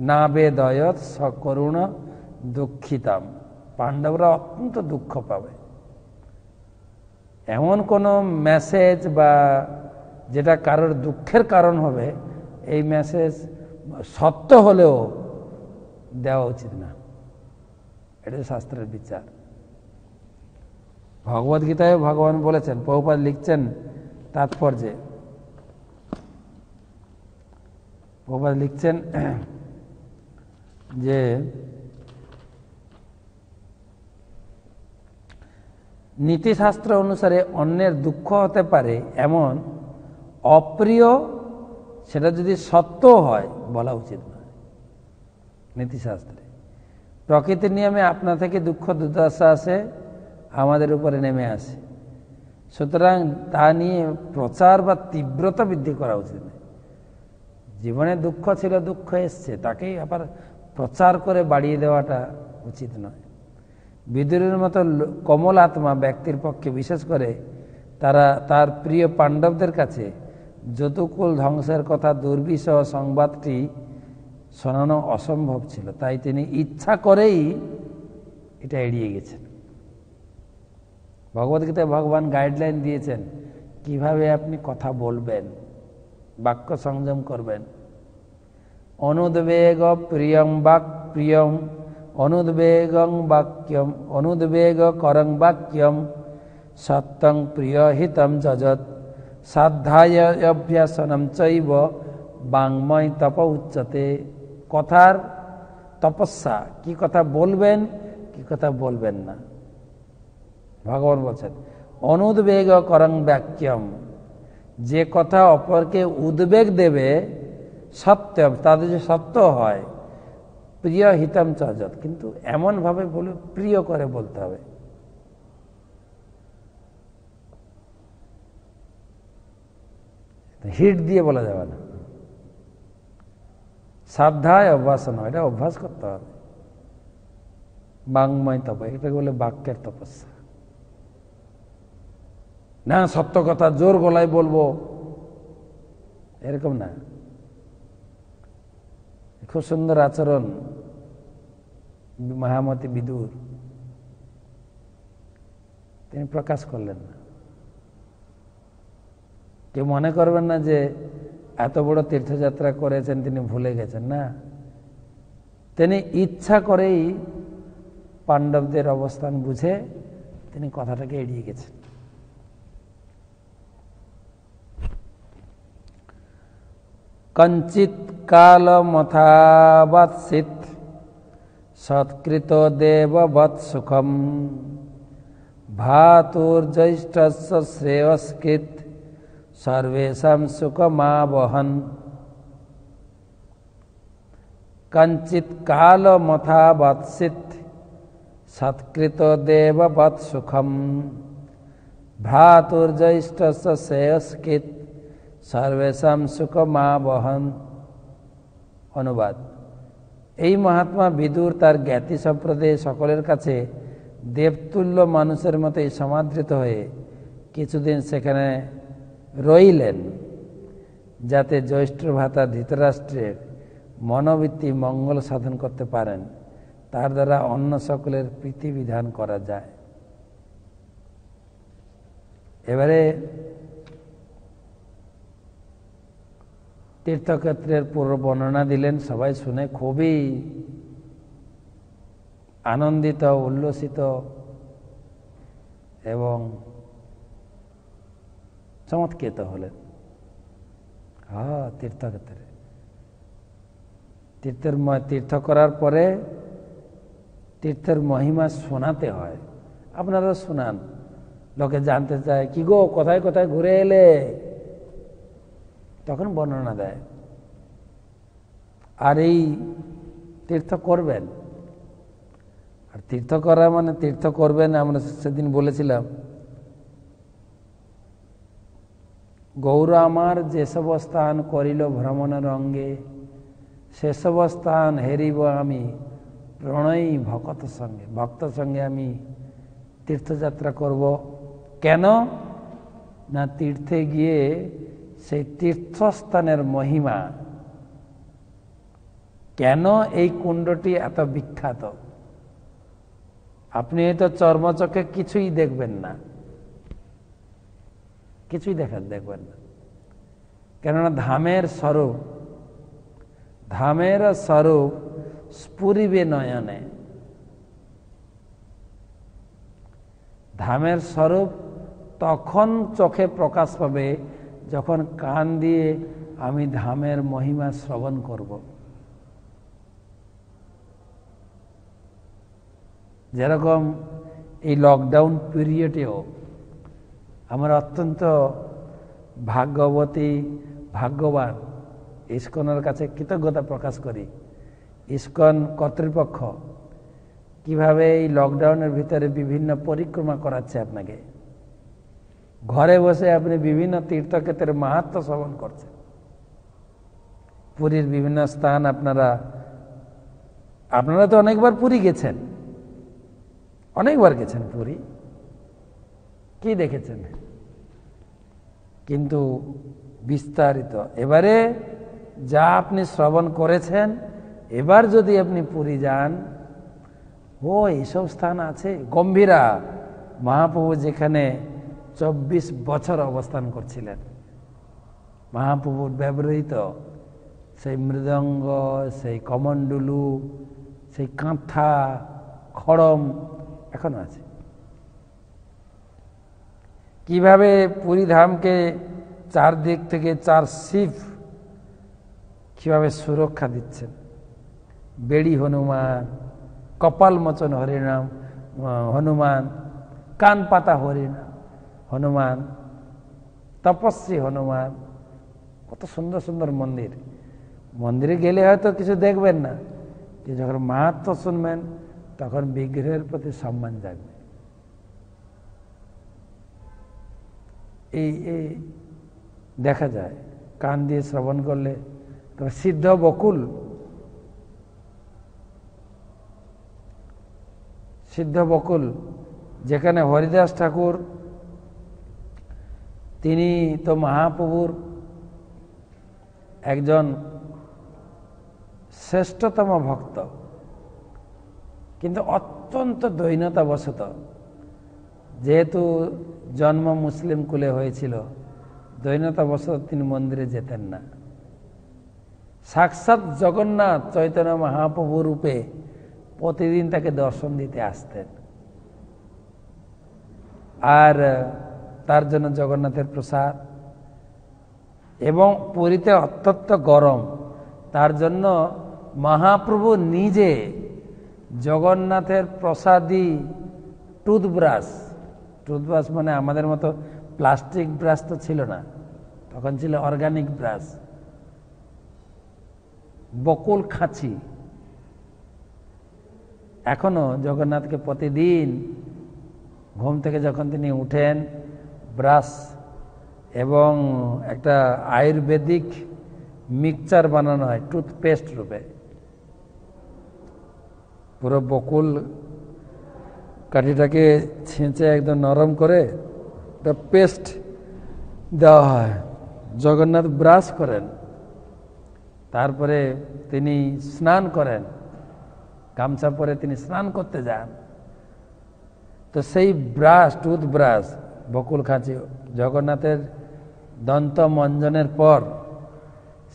না বেদয়ত সকরুণ দুঃখিতাম। পাণ্ডবরা অত্যন্ত দুঃখ পাবে। এমন কোনো মেসেজ বা যেটা কারোর দুঃখের কারণ হবে, এই মেসেজ সত্য হলেও দেওয়া উচিত না। এটা শাস্ত্রের বিচার। ভগবদ্গীতায় ভগবান বলেছেন, প্রভুপাদ লিখছেন তাৎপর্যে, প্রভুপাদ লিখছেন যে নীতিশাস্ত্র অনুসারে অন্যের দুঃখ হতে পারে এমন অপ্রিয়, সেটা যদি সত্য হয় বলা উচিত নয়। নীতিশাস্ত্রে প্রকৃতির নিয়মে আপনা থেকে দুঃখ দুর্দশা আসে, আমাদের উপরে নেমে আসে। সুতরাং তা নিয়ে প্রচার বা তীব্রতা বৃদ্ধি করা উচিত নয়। জীবনে দুঃখ ছিল, দুঃখ এসছে, তাকেই আবার প্রচার করে বাড়িয়ে দেওয়াটা উচিত নয়। বিদুরের মতো কমল আত্মা ব্যক্তির পক্ষে, বিশেষ করে তার প্রিয় পাণ্ডবদের কাছে যদুকুল ধ্বংসের কথা দুর্বিষহ সংবাদটি শোনানো অসম্ভব ছিল। তাই তিনি ইচ্ছা করেই এটা এড়িয়ে গেছেন। ভগবদ্গীতায় ভগবান গাইডলাইন দিয়েছেন কিভাবে আপনি কথা বলবেন, বাক্য সংযম করবেন। অনুদ্বেগ প্রিয়ং বাক প্রিয়ং অনুদ্বেগং বাক্যম অনুদ্বেগ করং বাক্যম সত্যং প্রিয় হিতম যজত সাধ্যায় অভ্যাসনম চৈব বাংময় তপ উচ্চতে। কথার তপস্যা, কি কথা বলবেন কি কথা বলবেন না। ভগবান বলছেন অনুদ্বেগ করং বাক্যম, যে কথা অপরকে উদ্বেগ দেবে, সত্যম, তাদের যে সত্য হয়, প্রিয় হিতম চজত, কিন্তু এমনভাবে বলে প্রিয় করে বলতে হবে। হিট দিয়ে বলা যাবে না। সাধ্যায় অভ্যাসন, এটা অভ্যাস করতে হবে। বাংময় তপ, এটাকে বলে বাক্যের তপস্যা। না সত্য কথা জোর গলায় বলবো, এরকম না। খুব সুন্দর আচরণ মহামতি বিদুর, তিনি প্রকাশ করলেন না। কেউ মনে করবেন না যে এত বড় তীর্থযাত্রা করেছেন তিনি ভুলে গেছেন, না। তিনি ইচ্ছা করেই পাণ্ডবদের অবস্থান বুঝে তিনি কথাটাকে এড়িয়ে গেছেন। কঞ্চিত কাল মথাবৎসিত সৎকৃত দেববৎ সুখম ভাতুর্জ্যৈষ্ঠস্য শ্রেয়স্কৃত সর্বেষাং সুখমাবহন। কঞ্চিত কাল মথা বৎসিত সৎকৃত দেব বৎ সুখম ভ্রাতুর্জ্যৈষ্ঠ শ্রেয়স্কৃত সর্বেশাম সুখমা বহন। অনুবাদ: এই মহাত্মা বিদুর তার জ্ঞাতি সম্প্রদায়ে সকলের কাছে দেবতুল্য মানুষের মতোই সমাদৃত হয়ে কিছুদিন সেখানে রইলেন, যাতে জ্যৈষ্ঠ ভ্রাতা ধৃতরাষ্ট্রের মনোবৃত্তি মঙ্গল সাধন করতে পারেন, তার দ্বারা অন্য সকলের প্রীতি বিধান করা যায়। এবারে তীর্থক্ষেত্রের পুরো বর্ণনা দিলেন। সবাই শুনে খুবই আনন্দিত, উল্লসিত এবং চমৎকৃত হলেন। তীর্থক্ষেত্রে তীর্থ করার পরে তীর্থের মহিমা শোনাতে হয়। আপনারা শোনান, লোকে জানতে চায় কি গো কোথায় কোথায় ঘুরে এলে, তখন বর্ণনা দেয়। আর এই তীর্থ করবেন, আর তীর্থ করা মানে তীর্থ করবেন। আমরা সেদিন বলেছিলাম, গৌর আমার যেসব স্থান করিল ভ্রমণের অঙ্গে, সেসব স্থান হেরিব আমি প্রণয়ী ভক্ত সঙ্গে। ভক্ত সঙ্গে আমি তীর্থযাত্রা করব। কেন না, তীর্থে গিয়ে সেই তীর্থস্থানের মহিমা, কেন এই কুণ্ডটি এত বিখ্যাত, আপনি হয়তো চর্মচক্ষে কিছুই দেখবেন না, কিছুই দেখবেন না। কেননা ধামের স্বরূপ, ধামের স্বরূপ স্ফুরিবে নয়নে। ধামের স্বরূপ তখন চোখে প্রকাশ পাবে যখন কান দিয়ে আমি ধামের মহিমা শ্রবণ করব। যেরকম এই লকডাউন পিরিয়ডেও আমরা অত্যন্ত ভাগ্যবান, ইস্কনের কাছে কৃতজ্ঞতা প্রকাশ করি। ইস্কন কর্তৃপক্ষ কিভাবে এই লকডাউনের ভিতরে বিভিন্ন পরিক্রমা করাচ্ছে আপনাকে, ঘরে বসে আপনি বিভিন্ন তীর্থক্ষেত্রের মাহাত্ম্য শ্রবণ করছেন। পুরীর বিভিন্ন স্থান আপনারা তো অনেকবার পুরী গেছেন, অনেকবার গেছেন পুরী, কি দেখেছেন? কিন্তু বিস্তারিত এবারে যা আপনি শ্রবণ করেছেন, এবার যদি আপনি পুরী যান, এইসব স্থান আছে। গম্ভীরা মহাপ্রভু যেখানে 24 বছর অবস্থান করছিলেন, মহাপ্রভুর ব্যবহৃত সেই মৃদঙ্গ, সেই কমণ্ডলু, সেই কাঁথা, খড়ম এখনো আছে। কিভাবে পুরী ধামকে চারদিক থেকে 4 শিব কিভাবে সুরক্ষা দিচ্ছেন। বেড়ি হনুমান, কপাল মোচন হনুমান, কান পাতা হনুমান, তপস্বী হনুমান। কত সুন্দর সুন্দর মন্দির। মন্দিরে গেলে হয়তো কিছু দেখবেন না, কিন্তু যখন মাহাত্ম্য শুনবেন তখন বিগ্রহের প্রতি সম্মান জাগবে। এই দেখা যায় কান দিয়ে শ্রবণ করলে। সিদ্ধ বকুল যেখানে হরিদাস ঠাকুর, তিনি তো মহাপ্রভুর একজন শ্রেষ্ঠতম ভক্ত, কিন্তু অত্যন্ত দৈন্যতাবশত, যেহেতু জন্ম মুসলিম কুলে হয়েছিল, দৈন্যতাবশত তিনি মন্দিরে যেতেন না। সাক্ষাৎ জগন্নাথ চৈতন্য মহাপ্রভু রূপে প্রতিদিন তাকে দর্শন দিতে আসতেন। আর তার জন্য জগন্নাথের প্রসাদ, এবং পুরীতে অত্যন্ত গরম, তার জন্য মহাপ্রভু নিজে জগন্নাথের প্রসাদী টুথব্রাশ মানে আমাদের মতো প্লাস্টিক ব্রাশ তো ছিল না, তখন ছিল অর্গানিক ব্রাশ, বকুল খাঁচি এখনো জগন্নাথকে প্রতিদিন ঘুম থেকে যখন তিনি উঠেন ব্রাশ এবং একটা আয়ুর্বেদিক মিক্সচার বানানো হয় টুথপেস্ট রূপে, পুরো বকুল কাঠিটাকে ছেঁচে একদম নরম করে একটা পেস্ট দেওয়া হয়। জগন্নাথ ব্রাশ করেন, তারপরে তিনি স্নান করেন, গামছা পরে তিনি স্নান করতে যান। তো সেই ব্রাশ, টুথব্রাশ, বকুল খাঁচি, জগন্নাথের দন্ত মঞ্জনের পর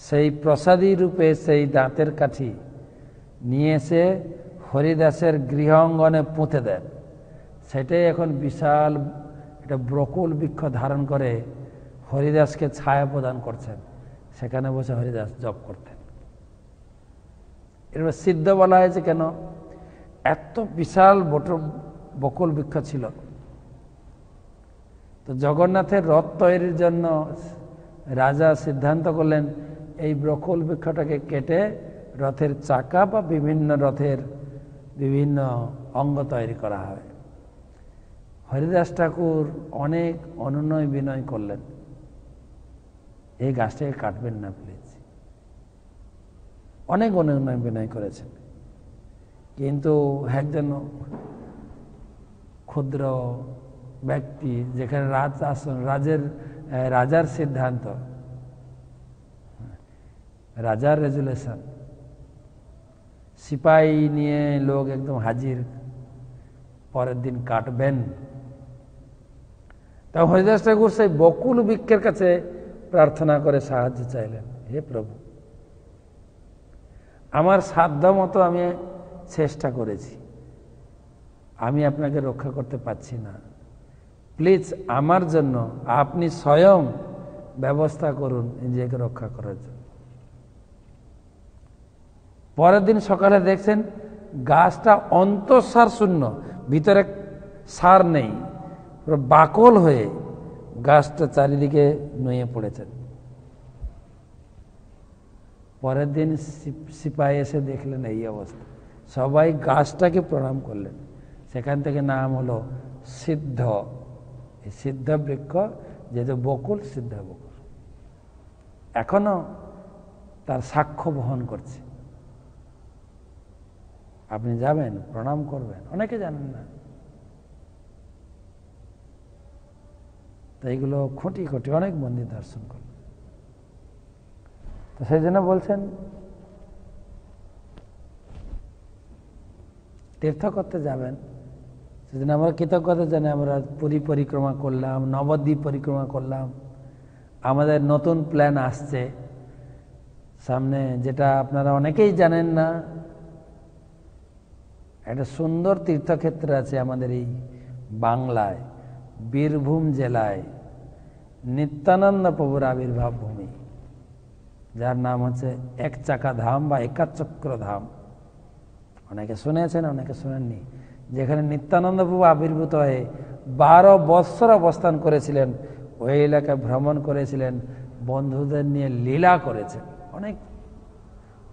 সেই প্রসাদী রূপে সেই দাঁতের কাঠি নিয়ে এসে হরিদাসের গৃহ অঙ্গনে পুঁতে দেন। সেটাই এখন বিশাল একটা বকুল বৃক্ষ ধারণ করে হরিদাসকে ছায়া প্রদান করছেন, সেখানে বসে হরিদাস জপ করতেন। এরপর সিদ্ধ বলা হয়েছে কেন? এত বিশাল বকুল বৃক্ষ ছিল। তো জগন্নাথের রথ তৈরির জন্য রাজা সিদ্ধান্ত করলেন এই বকুল বৃক্ষটাকে কেটে রথের চাকা বা বিভিন্ন রথের বিভিন্ন অঙ্গ তৈরি করা হবে। হরিদাস ঠাকুর অনেক অনুনয় বিনয় করলেন, এই গাছটাকে কাটবেন না প্লিজ। অনেক অনুনয় বিনয় করেছেন, কিন্তু একজন ক্ষুদ্র ব্যক্তি, যেখানে রাজার সিদ্ধান্ত, রাজার রেজুলেশন, সিপাহী নিয়ে লোক একদম হাজির, পরের দিন কাটবেন। তা হরিদাস ঠাকুর সেই বকুল বৃক্ষের কাছে প্রার্থনা করে সাহায্য চাইলেন, হে প্রভু, আমার সাধ্য মতো আমি চেষ্টা করেছি, আমি আপনাকে রক্ষা করতে পারছি না, প্লিজ আমার জন্য আপনি স্বয়ং ব্যবস্থা করুন নিজেকে রক্ষা করার জন্য। পরের দিন সকালে দেখছেন গাছটা অন্তঃসার শূন্য, ভিতরে সার নেই, পুরো বাকল হয়ে গাছটা চারিদিকে নুয়ে পড়েছেন। পরের দিন সিপাহী এসে দেখলেন এই অবস্থা, সবাই গাছটাকে প্রণাম করলেন। সেখান থেকে নাম হলো সিদ্ধ, এই সিদ্ধ বৃক্ষ, যেহেতু বকুল, সিদ্ধ বকুল এখনো তার সাক্ষ্য বহন করছে। আপনি যাবেন, প্রণাম করবেন, অনেকে জানেন না। তো এইগুলো খুঁটি খুঁটি অনেক মন্দির দর্শন করবেন। তো সেই জন্য বলছেন তীর্থ করতে যাবেন, সেজন্য আমরা কৃতজ্ঞতা জানি। আমরা পুরী পরিক্রমা করলাম, নবদ্বীপ পরিক্রমা করলাম, আমাদের নতুন প্ল্যান আসছে সামনে, যেটা আপনারা অনেকেই জানেন না। একটা সুন্দর তীর্থক্ষেত্র আছে আমাদের এই বাংলায়, বীরভূম জেলায়, নিত্যানন্দ প্রভুর আবির্ভাব ভূমি, যার নাম হচ্ছে এক চাকা ধাম বা একাচক্র ধাম। অনেকে শুনেছেন, অনেকে শুনেননি। যেখানে নিত্যানন্দ প্রভু আবির্ভূত হয়ে 12 বৎসর অবস্থান করেছিলেন, ওই এলাকায় ভ্রমণ করেছিলেন, বন্ধুদের নিয়ে লীলা করেছেন, অনেক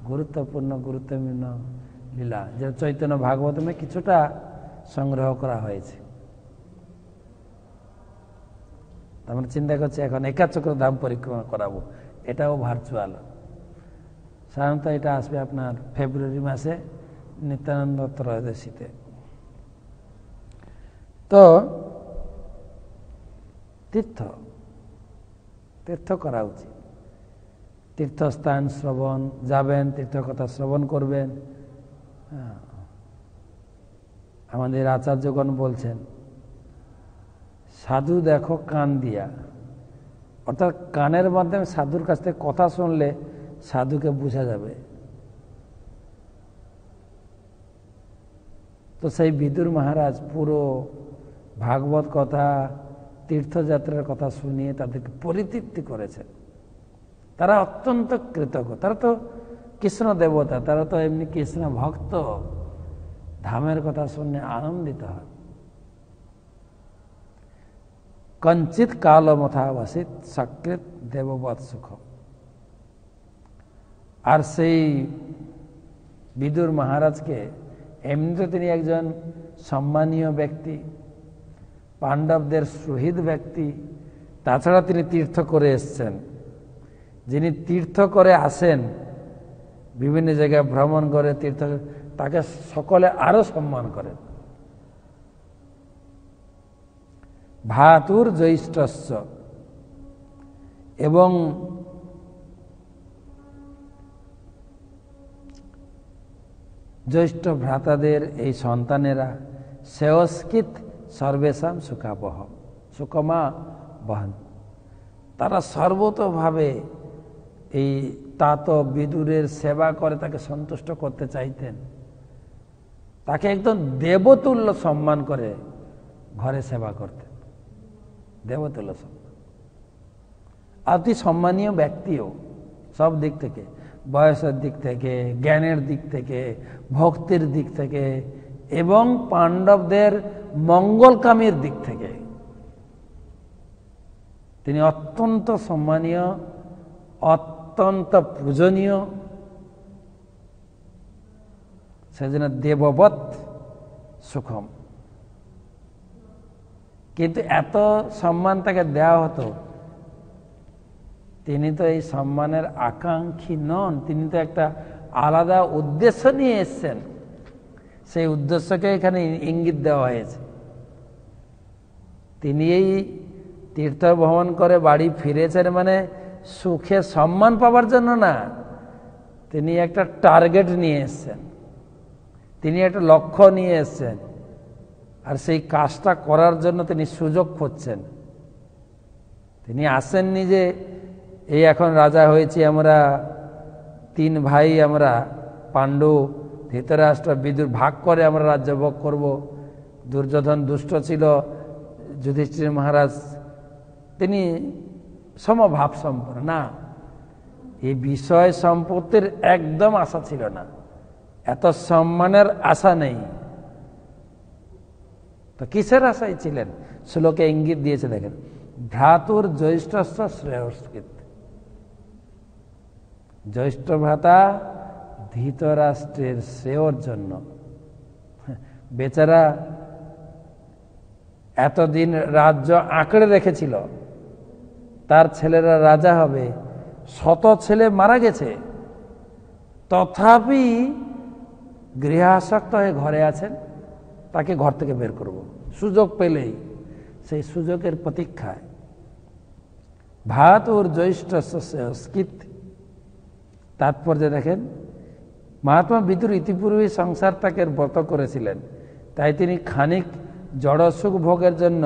গুরুত্বপূর্ণ লীলা, যে চৈতন্য ভাগবতমে কিছুটা সংগ্রহ করা হয়েছে। আমরা চিন্তা করছি এখন একাচক্র ধাম পরিক্রমা করাবো, এটাও ভার্চুয়াল। সাধারণত এটা আসবে আপনার ফেব্রুয়ারি মাসে, নিত্যানন্দ ত্রয়োদশীতে। তো তীর্থ করা উচিত। তীর্থস্থান শ্রবণ যাবেন, তীর্থকথা শ্রবণ করবেন। আমাদের আচার্যগণ বলছেন, সাধু দেখো কান দিয়া, অর্থাৎ কানের মাধ্যমে সাধুর কাছ থেকে কথা শুনলে সাধুকে বোঝা যাবে। তো সেই বিদুর মহারাজ পুরো ভাগবত কথা, তীর্থযাত্রার কথা শুনিয়ে তাদেরকে পরিতৃপ্তি করেছেন। তারা অত্যন্ত কৃতজ্ঞ। তারা তো কৃষ্ণ দেবতা, তারা তো এমনি কৃষ্ণ ভক্ত, ধামের কথা শুনে আনন্দিত হয়। কঞ্চিত কালমথাবসিত সকৃত দেববৎ সুখ। আর সেই বিদুর মহারাজকে এমনিতে তিনি একজন সম্মানীয় ব্যক্তি, পাণ্ডবদের শহীদ ব্যক্তি, তাছাড়া তিনি তীর্থ করে এসছেন। যিনি তীর্থ করে আসেন, বিভিন্ন জায়গায় ভ্রমণ করে তীর্থ, তাকে সকলে আরো সম্মান করেন। ভ্রাতুর জ্যৈষ্ঠস্য, এবং জ্যৈষ্ঠ ভ্রাতাদের এই সন্তানেরা শ্রেয়স্কৃত সর্বেশাম সুখাবহ সুখমা বহন, তারা সর্বতোভাবে এই তাত বিদুরের সেবা করে তাকে সন্তুষ্ট করতে চাইতেন। তাকে একদম দেবতুল্য সম্মান করে ঘরে সেবা করতেন, দেবতুল্য সম্মান। অতি সম্মানীয় ব্যক্তিও সব দিক থেকে, বয়সের দিক থেকে, জ্ঞানের দিক থেকে, ভক্তির দিক থেকে, এবং পাণ্ডবদের মঙ্গলকামীর দিক থেকে তিনি অত্যন্ত সম্মানীয়, অত্যন্ত পূজনীয়। সেজন্য দেববৎ সুখম। কিন্তু এত সম্মান তাকে দেওয়া হতো, তিনি তো এই সম্মানের আকাঙ্ক্ষী নন, তিনি তো একটা আলাদা উদ্দেশ্য নিয়ে এসেছেন। সেই উদ্দেশ্যকে এখানে ইঙ্গিত দেওয়া হয়েছে। তিনি এই তীর্থ ভ্রমণ করে বাড়ি ফিরেছেন মানে সুখে সম্মান পাওয়ার জন্য না, তিনি একটা টার্গেট নিয়ে এসেছেন, তিনি একটা লক্ষ্য নিয়ে এসেছেন, আর সেই কাজটা করার জন্য তিনি সুযোগ খুঁজছেন। তিনি আসেননি যে এই এখন রাজা হয়েছি আমরা, 3 ভাই আমরা, পাণ্ডু, ধৃতরাষ্ট্র, বিদুর, ভাগ করে আমরা রাজ্য ভোগ করব। দুর্যোধন দুষ্ট ছিল, যুধিষ্ঠির মহারাজ তিনি সমভাব সম্পন্ন না, এই বিষয় সম্পত্তির একদম আশা ছিল না, এত সম্মানের আশা নেই। তো কিসের আশায় ছিলেন? শ্লোকে ইঙ্গিত দিয়েছে, দেখেন, ভ্রাতুর জ্যৈষ্ঠস্য শ্রেয়স্কৃত। জ্যৈষ্ঠ ভ্রাতা ধৃতরাষ্ট্রের শ্রেয়র জন্য। বেচারা এতদিন রাজ্য আঁকড়ে রেখেছিল, তার ছেলেরা রাজা হবে, 100 ছেলে মারা গেছে, তথাপি গৃহাসক্ত হয়ে ঘরে আছেন, তাকে ঘর থেকে বের করব সুযোগ পেলেই। সেই সুযোগের প্রতীক্ষায় ভ্রাতুর জ্যৈষ্ঠ সংস্কৃত। তাৎপর্য দেখেন, মহাত্মা বিদুর ইতিপূর্বে সংসার ত্যাগের ব্রত করেছিলেন, তাই তিনি খানিক জড়সুখ ভোগের জন্য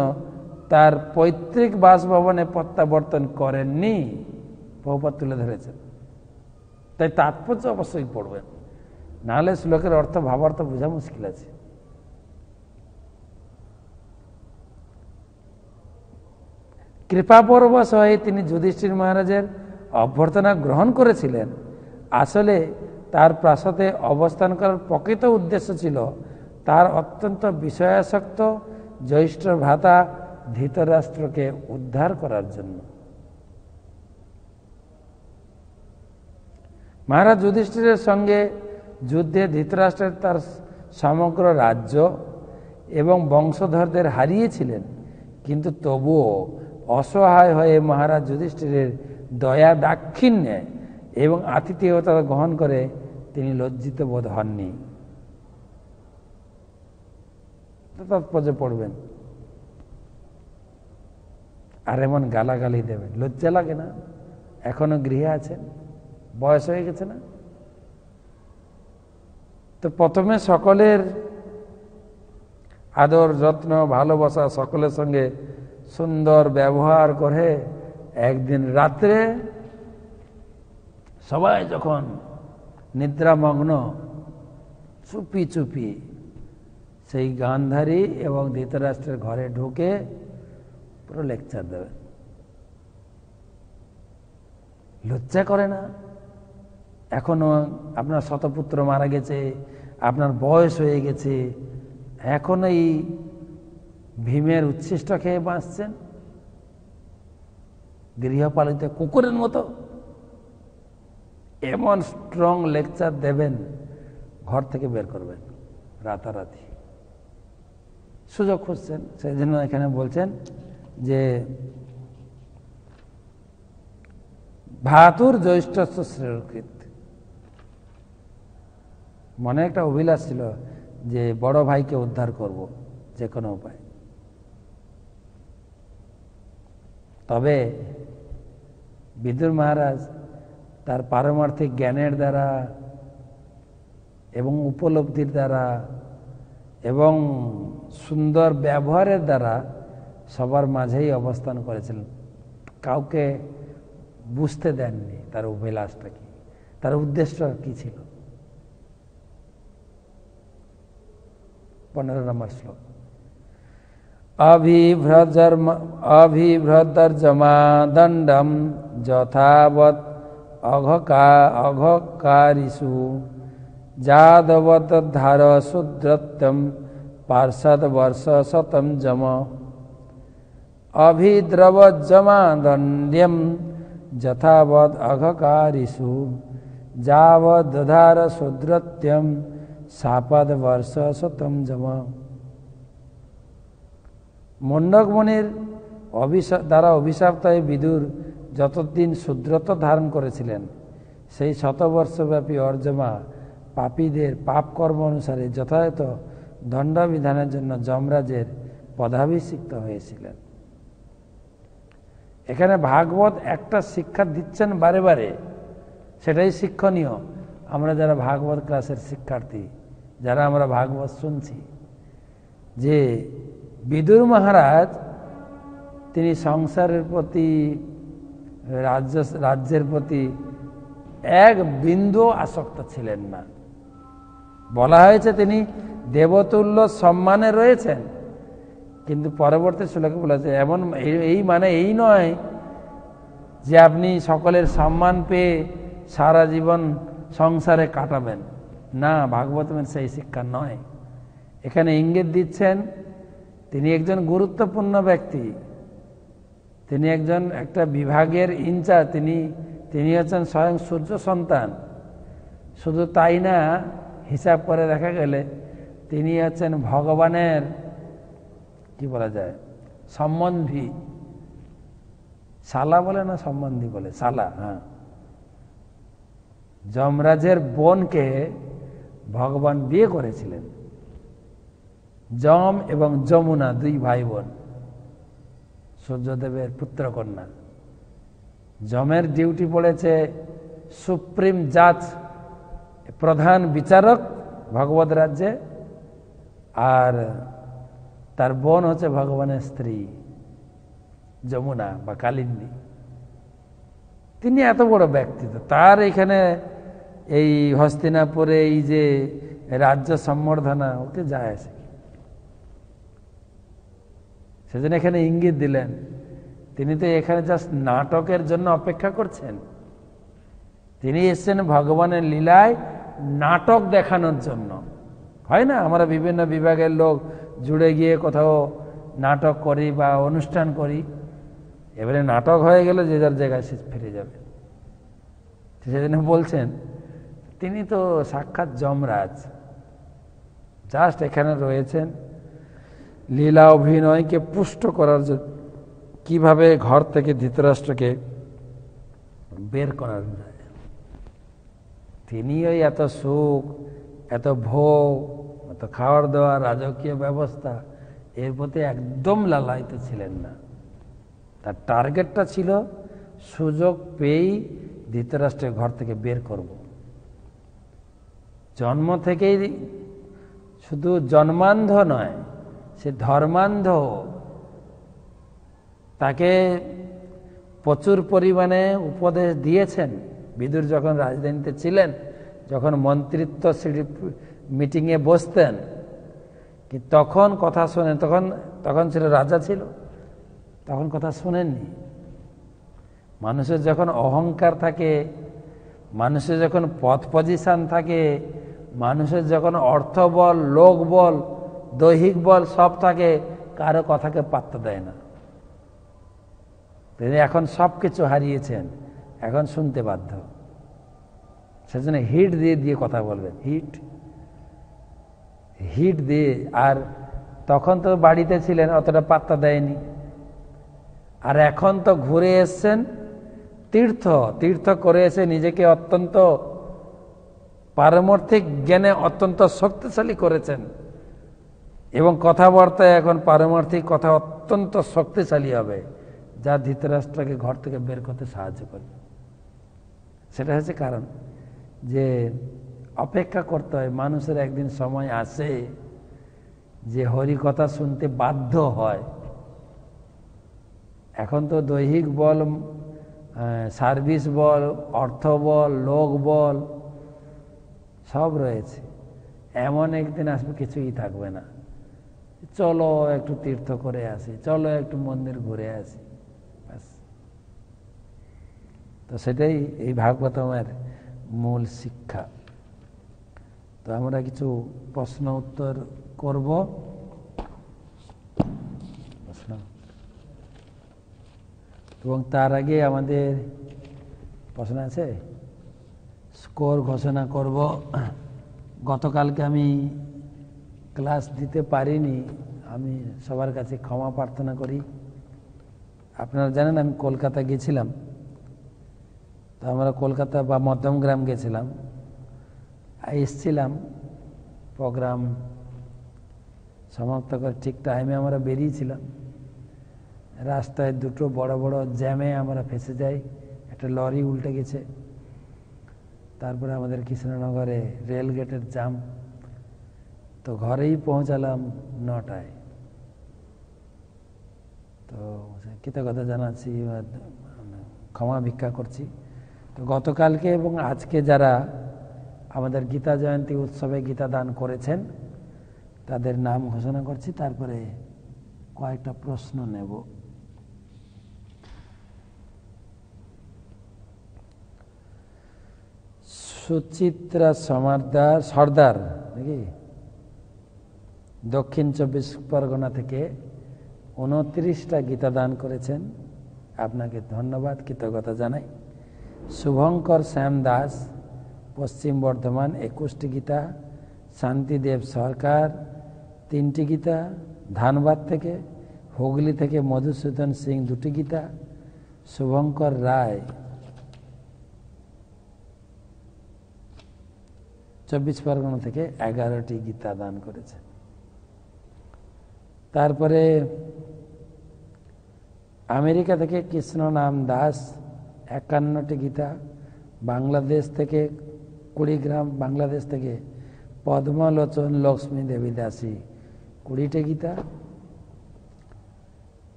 তার পৈতৃক বাসভবনে প্রত্যাবর্তন করেননি, প্রভুপাদ তুলে ধরেছেন। তাই তাৎপর্য অবশ্যই পড়বেন, নাহলে শ্লোকের অর্থ ভাবার্থ বোঝা মুশকিল আছে। কৃপাপরবশ হয়ে তিনি যুধিষ্ঠির মহারাজের অভ্যর্থনা গ্রহণ করেছিলেন। আসলে তার প্রাসাদে অবস্থান করার প্রকৃত উদ্দেশ্য ছিল তার অত্যন্ত বিষয়াসক্ত জ্যৈষ্ঠ ভ্রাতা ধৃতরাষ্ট্রকে উদ্ধার করার জন্য। মহারাজ যুধিষ্ঠিরের সঙ্গে যুদ্ধে ধৃতরাষ্ট্রের তার সমগ্র রাজ্য এবং বংশধরদের হারিয়েছিলেন, কিন্তু তবুও অসহায় হয়ে মহারাজ যুধিষ্ঠিরের দয়া দাক্ষিণ্যে এবং আতিথেয়তা গ্রহণ করে তিনি লজ্জিত বোধ হননি। তাৎপর্য পড়বেন, আর এমন গালাগালি দেবেন, লজ্জা লাগে না? এখনো গৃহে আছেন, বয়স হয়ে গেছে না? তো প্রথমে সকলের আদর যত্ন ভালোবাসা, সকলের সঙ্গে সুন্দর ব্যবহার করে একদিন রাত্রে সবাই যখন নিদ্রামগ্ন, চুপি চুপি সেই গান্ধারী এবং ধৃতরাষ্ট্রের ঘরে ঢুকে পুরো লেকচার দেবে। লজ্জা করে না? এখনো আপনার শতপুত্র মারা গেছে, আপনার বয়স হয়ে গেছে, এখন এই ভীমের উচ্ছিষ্ট খেয়ে বাঁচছেন গৃহপালিত কুকুরের মতো? এমন স্ট্রং লেকচার দেবেন, ঘর থেকে বের করবেন, রাতারাতি সুযোগ খুঁজছেন। সেই জন্য এখানে বলছেন যে ভাতুর জ্যৈষ্ঠ শ্রেয়কৃত, মনে একটা অভিলাষ ছিল যে বড় ভাইকে উদ্ধার করব যে কোনো উপায়। তবে বিদুর মহারাজ তার পারমার্থিক জ্ঞানের দ্বারা এবং উপলব্ধির দ্বারা এবং সুন্দর ব্যবহারের দ্বারা সবার মাঝেই অবস্থান করেছিলেন, কাউকে বুঝতে দেননি তার অভিলাষটা কি, তার উদ্দেশ্য কি ছিল। 15 নম্বর শ্লোক। অভিভ্রদর্জমাদণ্ডম যথাবৎ অঘকারিষু যাদবত ধার শুদ্রত্যম পার্ষদ বর্ষ শতম যম। অভিদ্রবজ্জমাদণ্ড্যম যথাবৎ অঘকারিষু যাবদ্ধার শুদ্রত্যম সাপদ বর্ষ শতম যম। মণ্ডক মুনির দ্বারা অভিশাপ্ত হয়ে বিদুর যতদিন শূদ্রত্ব ধারণ করেছিলেন, সেই শতবর্ষব্যাপী অর্জমা পাপীদের পাপ কর্ম অনুসারে যথাযথ দণ্ডবিধানের জন্য যমরাজের পদাভিষিক্ত হয়েছিলেন। এখানে ভাগবত একটা শিক্ষা দিচ্ছেন বারে বারে, সেটাই শিক্ষণীয়। আমরা যারা ভাগবত ক্লাসের শিক্ষার্থী, যারা আমরা ভাগবত শুনছি, যে বিদুর মহারাজ তিনি সংসারের প্রতি, রাজ্যের প্রতি এক বিন্দু আসক্ত ছিলেন না। বলা হয়েছে তিনি দেবতুল্য সম্মানে রয়েছেন, কিন্তু পরবর্তী শ্লোকে বলেছে এমন এই মানে এই নয় যে আপনি সকলের সম্মান পেয়ে সারা জীবন সংসারে কাটাবেন, না, ভাগবতের সেই শিক্ষা নয়। এখানে ইঙ্গিত দিচ্ছেন তিনি একজন গুরুত্বপূর্ণ ব্যক্তি, তিনি একটা বিভাগের ইনচার্জ, তিনি হচ্ছেন স্বয়ং সূর্য সন্তান। শুধু তাই না, হিসাব করে দেখা গেলে তিনি হচ্ছেন ভগবানের কি বলা যায় সম্বন্ধী, শালা বলে না সম্বন্ধী বলে, শালা। হ্যাঁ, যমরাজের বোনকে ভগবান বিয়ে করেছিলেন। যম এবং যমুনা দুই ভাই বোন, সূর্যদেবের পুত্রকন্যা। যমের ডিউটি পড়েছে সুপ্রিম জাজ, প্রধান বিচারক ভগবত রাজ্যে, আর তার বোন হচ্ছে ভগবানের স্ত্রী যমুনা বা কালিন্দী। তিনি এত বড় ব্যক্তিত্ব, তার এখানে এই হস্তিনাপুরে এই যে রাজ্য সম্বর্ধনা, ওকে যায় আসে। সেজন্য এখানে ইঙ্গিত দিলেন তিনি তো এখানে জাস্ট নাটকের জন্য অপেক্ষা করছেন, তিনি এসছেন ভগবানের লীলায় নাটক দেখানোর জন্য। হয় না, আমরা বিভিন্ন বিভাগের লোক জুড়ে গিয়ে কোথাও নাটক করি বা অনুষ্ঠান করি, এবারে নাটক হয়ে গেলে যে যার জায়গায় সে ফিরে যাবে। সেজন্য বলছেন তিনি তো সাক্ষাৎ যমরাজ, জাস্ট এখানে রয়েছেন লীলা অভিনয়কে পুষ্ট করার জন্য, কিভাবে ঘর থেকে ধৃতরাষ্ট্রকে বের করার যায়। তিনি ওই এত সুখ, এত ভোগ, এত খাওয়ার দাওয়ার রাজকীয় ব্যবস্থা, এর প্রতি একদম লালায়িত ছিলেন না। তার টার্গেটটা ছিল সুযোগ পেয়েই ধৃতরাষ্ট্রের ঘর থেকে বের করব। জন্ম থেকেই শুধু জন্মান্ধ নয়, সে ধর্মান্ধ। তাকে প্রচুর পরিমাণে উপদেশ দিয়েছেন বিদুর যখন রাজধানীতে ছিলেন, যখন মন্ত্রিত্ব মিটিংয়ে বসতেন, কি তখন কথা শোনেন, তখন ছিল রাজা ছিল, তখন কথা শোনেননি। মানুষের যখন অহংকার থাকে, মানুষের যখন পদ পজিশন থাকে, মানুষের যখন অর্থবল, লোকবল, দৈহিক বল সব থাকে, কারো কথাকে পাত্তা দেয় না। তিনি এখন সব কিছু হারিয়েছেন, এখন শুনতে বাধ্য। সেজন্য হিট দিয়ে দিয়ে কথা বলবেন, হিট। হিট দিয়ে, আর তখন তো বাড়িতে ছিলেন, অতটা পাত্তা দেয়নি। আর এখন তো ঘুরে এসছেন, তীর্থ করে এসে নিজেকে অত্যন্ত পারমার্থিক জ্ঞানে অত্যন্ত শক্তিশালী করেছেন, এবং কথাবার্তায় এখন পারমার্থিক কথা অত্যন্ত শক্তিশালী হবে, যা ধৃতরাষ্ট্রকে ঘর থেকে বের করতে সাহায্য করবে। সেটা হচ্ছে কারণ যে অপেক্ষা করতে হয়। মানুষের একদিন সময় আসে যে হরি কথা শুনতে বাধ্য হয়। এখন তো দৈহিক বল, সার্ভিস বল, অর্থ বল, লোক বল সব রয়েছে। এমন একদিন আসবে কিছুই থাকবে না, চলো একটু তীর্থ করে আসি, চলো একটু মন্দির ঘুরে আসি, ব্যাস। তো সেটাই এই ভাগবতমের মূল শিক্ষা। তো আমরা কিছু প্রশ্ন উত্তর করব। এবং তার আগে আমাদের প্রশ্ন আছে, স্কোর ঘোষণা করব। গতকালকে আমি ক্লাস দিতে পারিনি, আমি সবার কাছে ক্ষমা প্রার্থনা করি। আপনারা জানেন আমি কলকাতা গেছিলাম, তো আমরা কলকাতা বা মধ্যমগ্রাম গেছিলাম, এসছিলাম প্রোগ্রাম সমাপ্ত করে ঠিক টাইমে আমরা বেরিয়েছিলাম। রাস্তায় দুটো বড় বড় জ্যামে আমরা ফেসে যাই, একটা লরি উল্টে গেছে, তারপরে আমাদের কৃষ্ণনগরে রেল গেটের জ্যাম। তো ঘরেই পৌঁছালাম 9টায়। তো কৃতজ্ঞতা জানাচ্ছি, ক্ষমা ভিক্ষা করছি। তো গতকালকে এবং আজকে যারা আমাদের গীতা জয়ন্তী উৎসবে গীতা দান করেছেন তাদের নাম ঘোষণা করছি, তারপরে কয়েকটা প্রশ্ন নেব। সুচিত্রা সর্দার নাকি, দক্ষিণ 24 পরগনা থেকে 29টা গীতা দান করেছেন, আপনাকে ধন্যবাদ, কৃতজ্ঞতা জানাই। শুভঙ্কর শ্যাম দাস, পশ্চিম বর্ধমান, 21টি গীতা। শান্তিদেব সরকার, 3টি গীতা, ধানবাদ থেকে। হুগলি থেকে মধুসূদন সিং, 2টি গীতা। শুভঙ্কর রায়, 24 পরগনা থেকে 11টি গীতা দান করেছে। তারপরে আমেরিকা থেকে কৃষ্ণনাম দাস, 51টি গীতা। বাংলাদেশ থেকে কুড়িগ্রাম, বাংলাদেশ থেকে পদ্মলোচন লক্ষ্মী দেবী দাসী, 20টি গীতা।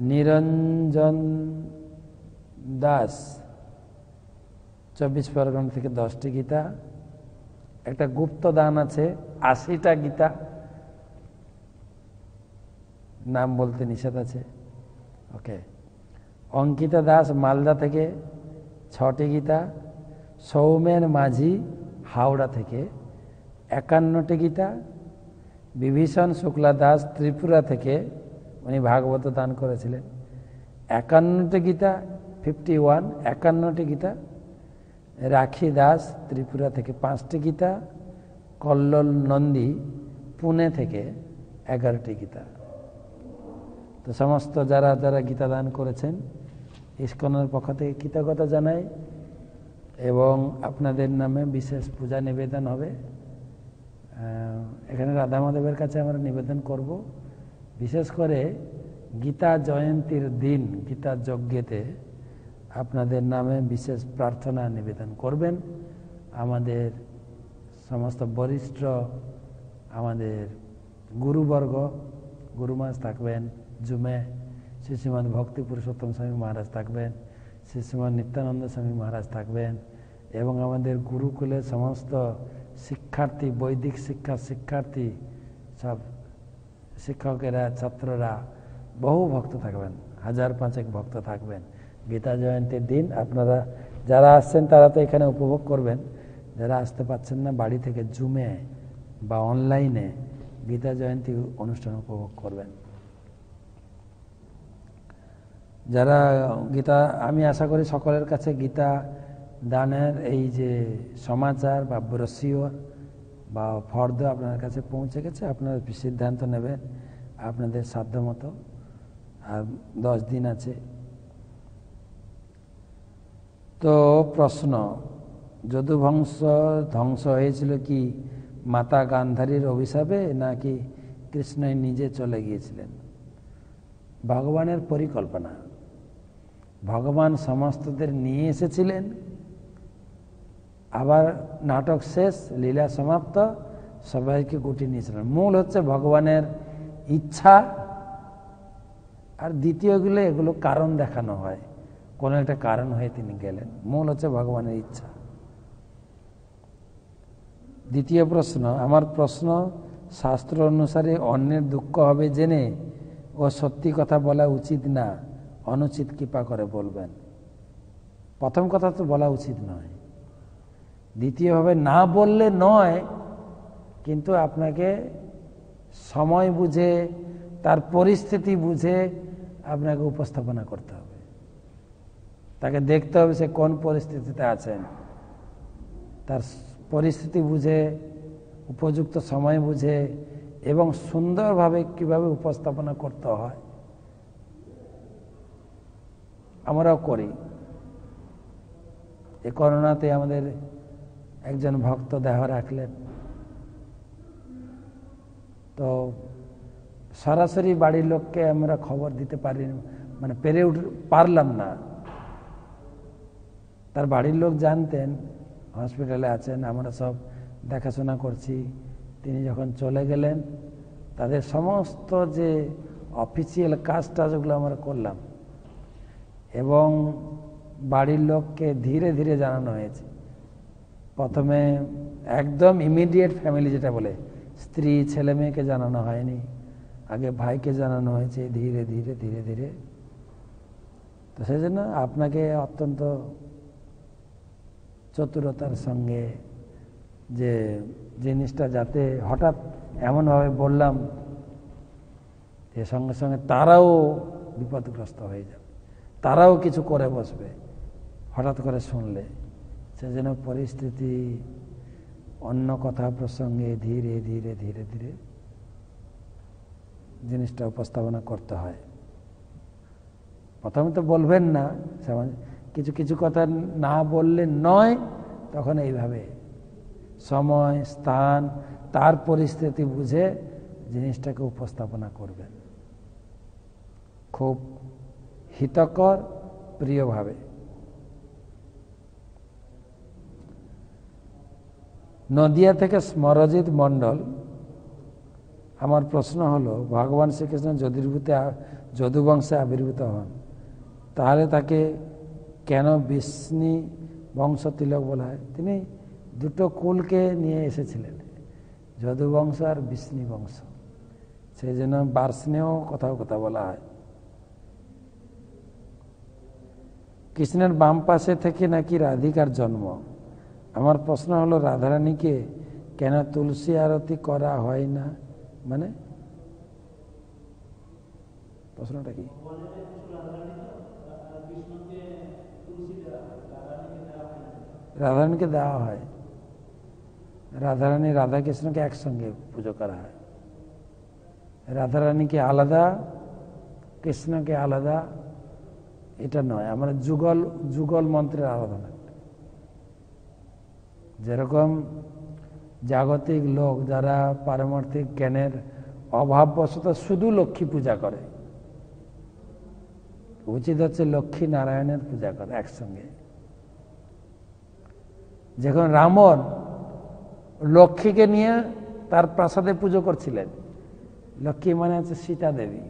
নিরঞ্জন দাস, 24 পরগনা থেকে 10টি গীতা। একটা গুপ্ত দান আছে, 80টা গীতা, নাম বলতে নিষেধ আছে, ওকে। অঙ্কিতা দাস, মালদা থেকে 6টি গীতা। সৌমেন মাঝি, হাওড়া থেকে 51টি গীতা। বিভীষণ শুক্লা দাস, ত্রিপুরা থেকে, উনি ভাগবত দান করেছিলেন, 51টি গীতা, 51, 51টি গীতা। রাখি দাস, ত্রিপুরা থেকে 5টি গীতা। কল্লোল নন্দী, পুনে থেকে 11টি গীতা। তো সমস্ত যারা যারা গীতা দান করেছেন ইসকনের পক্ষ থেকে কৃতজ্ঞতা জানাই, এবং আপনাদের নামে বিশেষ পূজা নিবেদন হবে। এখানে রাধা মাধবের কাছে আমরা নিবেদন করব, বিশেষ করে গীতা জয়ন্তীর দিন গীতা যজ্ঞেতে আপনাদের নামে বিশেষ প্রার্থনা নিবেদন করবেন। আমাদের সমস্ত বরিষ্ঠ, আমাদের গুরুবর্গ, গুরুমাস থাকবেন জুমে, শ্রী শ্রীমান ভক্তি পুরুষোত্তম স্বামী মহারাজ থাকবেন, শ্রী শ্রীমান নিত্যানন্দ স্বামী মহারাজ থাকবেন, এবং আমাদের গুরুকুলের সমস্ত শিক্ষার্থী, বৈদিক শিক্ষার শিক্ষার্থী, সব শিক্ষকেরা, ছাত্ররা, বহু ভক্ত থাকবেন, 1000-5 ভক্ত থাকবেন গীতা জয়ন্তীর দিন। আপনারা যারা আসছেন তারা তো এখানে উপভোগ করবেন, যারা আসতে পারছেন না বাড়ি থেকে জুমে বা অনলাইনে গীতা জয়ন্তী অনুষ্ঠান উপভোগ করবেন। যারা গীতা, আমি আশা করি সকলের কাছে গীতা দানের এই যে সমাচার বা ব্রোশিওর বা ফর্দ আপনার কাছে পৌঁছে গেছে, আপনারা সিদ্ধান্ত নেবেন আপনাদের সাধ্য মতো। আর 10 দিন আছে। তো প্রশ্ন, যদুবংশ ধ্বংস হয়েছিল কি মাতা গান্ধারীর অভিশাপে নাকি কৃষ্ণই নিজে চলে গিয়েছিলেন? ভগবানের পরিকল্পনা। ভগবান সমস্তদের নিয়ে এসেছিলেন, আবার নাটক শেষ, লীলা সমাপ্ত, সবাইকে গুটিয়ে নিয়েছিলেন। মূল হচ্ছে ভগবানের ইচ্ছা, আর দ্বিতীয়গুলো এগুলো কারণ দেখানো হয়, কোনো একটা কারণ হয়ে তিনি গেলেন। মূল হচ্ছে ভগবানের ইচ্ছা। দ্বিতীয় প্রশ্ন, আমার প্রশ্ন, শাস্ত্র অনুসারে অন্যের দুঃখ হবে জেনে ও সত্যি কথা বলা উচিত না, অনুচিত কৃপা করে বলবেন? প্রথম কথা তো বলা উচিত নয়, দ্বিতীয়ভাবে না বললে নয়, কিন্তু আপনাকে সময় বুঝে, তার পরিস্থিতি বুঝে আপনাকে উপস্থাপনা করতে হবে। তাকে দেখতে হবে সে কোন পরিস্থিতিতে আছেন, তার পরিস্থিতি বুঝে, উপযুক্ত সময় বুঝে এবং সুন্দরভাবে কিভাবে উপস্থাপনা করতে হয়। আমরাও করি। এই করোনাতে আমাদের একজন ভক্ত দেহ রাখলেন, তো সরাসরি বাড়ির লোককে আমরা খবর দিতে পারি, মানে পারলাম না। তার বাড়ির লোক জানতেন হসপিটালে আছেন, আমরা সব দেখাশোনা করছি। তিনি যখন চলে গেলেন, তাদের সমস্ত যে অফিসিয়াল কাজ টাজগুলো আমরা করলাম, এবং বাড়ির লোককে ধীরে ধীরে জানানো হয়েছে। প্রথমে একদম ইমিডিয়েট ফ্যামিলি যেটা বলে, স্ত্রী ছেলে মেয়েকে জানানো হয়নি, আগে ভাইকে জানানো হয়েছে, ধীরে ধীরে ধীরে ধীরে। তো সেই জন্য আপনাকে অত্যন্ত চতুরতার সঙ্গে যে জিনিসটা, যাতে হঠাৎ এমনভাবে বললাম যে সঙ্গে সঙ্গে তারাও বিপদগ্রস্ত হয়ে যাবে, তারাও কিছু করে বসবে হঠাৎ করে শুনলে। সেজন্য পরিস্থিতি, অন্য কথা প্রসঙ্গে ধীরে ধীরে ধীরে ধীরে জিনিসটা উপস্থাপনা করতে হয়। প্রথমে তো বলবেন না, কিছু কিছু কথা না বললে নয়, তখন এইভাবে সময়, স্থান, তার পরিস্থিতি বুঝে জিনিসটাকে উপস্থাপনা করবেন খুব হিতকর, প্রিয়ভাবে। নদিয়া থেকে স্মরজিৎ মণ্ডল, আমার প্রশ্ন হলো, ভগবান শ্রীকৃষ্ণ যদুবংশে আবির্ভূত হন, তাহলে তাকে কেন বিষ্ণু বংশ তিলক বলা হয়? তিনি দুটো কুলকে নিয়ে এসেছিলেন, যদুবংশ আর বিষ্ণু বংশ। সেই জন্য বার্ষ্ণেয় কোথাও কথা বলা হয়। কৃষ্ণের বাম পাশে থেকে নাকি রাধিকার জন্ম। আমার প্রশ্ন হলো, রাধারানীকে কেন তুলসী আরতি করা হয় না? মানে প্রশ্নটা কি? রাধারানীকে দেওয়া হয়, রাধারানী রাধা কৃষ্ণকে একসঙ্গে পুজো করা হয়। রাধারানীকে আলাদা, কৃষ্ণকে আলাদা, এটা নয়। আমরা যুগল মন্ত্রের আরাধনা। যেরকম জাগতিক লোক যারা পারমার্থিক জ্ঞানের অভাববশত শুধু লক্ষ্মী পূজা করে, উচিত হচ্ছে লক্ষ্মী নারায়ণের পূজা করে একসঙ্গে। যখন রাবণ লক্ষ্মীকে নিয়ে তার প্রাসাদে পুজো করছিলেন, লক্ষ্মী মানে হচ্ছে সীতা দেবী,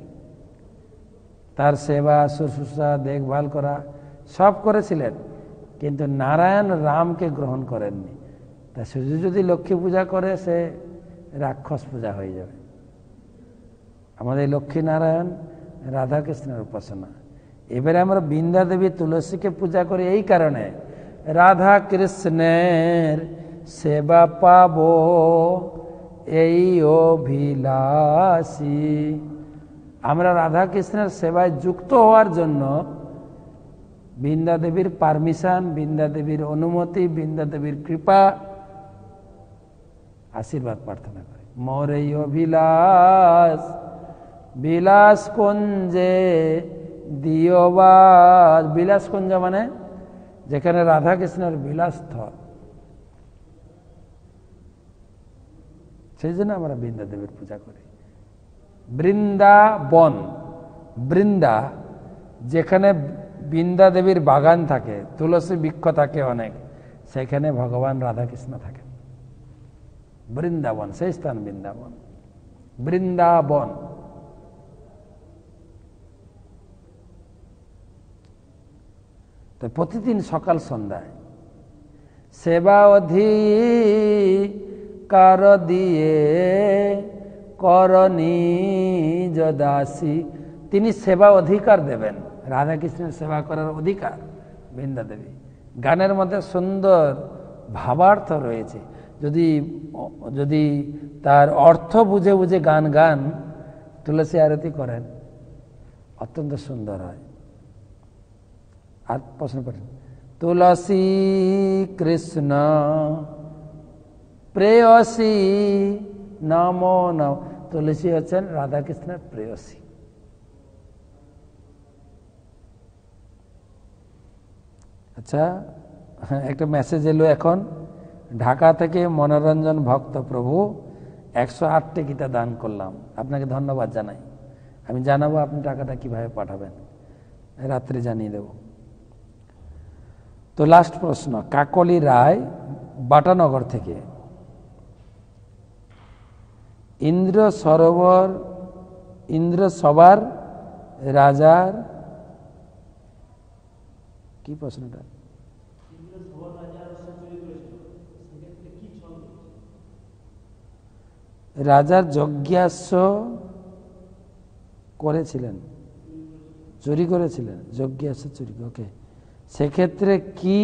তার সেবা শুশ্রূষা দেখভাল করা সব করেছিলেন, কিন্তু নারায়ণ রামকে গ্রহণ করেননি। তা শুধু যদি লক্ষ্মী পূজা করে, সে রাক্ষস পূজা হয়ে যাবে। আমাদের লক্ষ্মী নারায়ণ রাধাকৃষ্ণের উপাসনা। এবারে আমরা বৃন্দা দেবী তুলসীকে পূজা করি এই কারণে, রাধা কৃষ্ণের সেবা পাবো এই অভিলাষী। আমরা রাধা কৃষ্ণের সেবায় যুক্ত হওয়ার জন্য বৃন্দা দেবীর পারমিশন, বৃন্দা দেবীর অনুমতি, বৃন্দা দেবীর কৃপা আশীর্বাদ প্রার্থনা করে। মোর এই অভিলাষ বিলাস কুঞ্জে দিও বাস। বিলাস কুঞ্জ মানে যেখানে রাধা কৃষ্ণের বিলাস স্থল, সেই জন্য আমরা বৃন্দা দেবীর পূজা করি। বৃন্দাবন, বৃন্দা যেখানে বৃন্দা দেবীর বাগান থাকে, তুলসী বৃক্ষ থাকে অনেক, সেখানে ভগবান রাধাকৃষ্ণ থাকেন। বৃন্দাবন, সেই স্থান বৃন্দাবন, বৃন্দাবন। তো প্রতিদিন সকাল সন্ধ্যায় সেবা অধিকার দিয়ে করনি যদাসী, তিনি সেবা অধিকার দেবেন, রাধাকৃষ্ণের সেবা করার অধিকার বৃন্দা দেবী। গানের মধ্যে সুন্দর ভাবার্থ রয়েছে, যদি তার অর্থ বুঝে বুঝে গান তুলসী আরতি করেন, অত্যন্ত সুন্দর হয়। আর প্রশ্ন করেন, তুলসী কৃষ্ণ প্রেয়সী নমো নম। তুলসী হচ্ছেন রাধাকৃষ্ণের প্রেয়সী। আচ্ছা, একটা মেসেজ এলো এখন ঢাকা থেকে, মনোরঞ্জন ভক্ত প্রভু 108 টিকিটা দান করলাম, আপনাকে ধন্যবাদ জানাই। আমি জানাবো আপনি টাকাটা কিভাবে পাঠাবেন, রাত্রে জানিয়ে দেব। তো লাস্ট প্রশ্ন, কাকলি রায় বাটানগর থেকে, ইন্দ্র সবার রাজার, কি প্রশ্নটা? রাজার যজ্ঞাশ্ব করেছিলেন, চুরি করেছিলেন, যজ্ঞাশ্ব চুরি, ওকে। সেক্ষেত্রে কি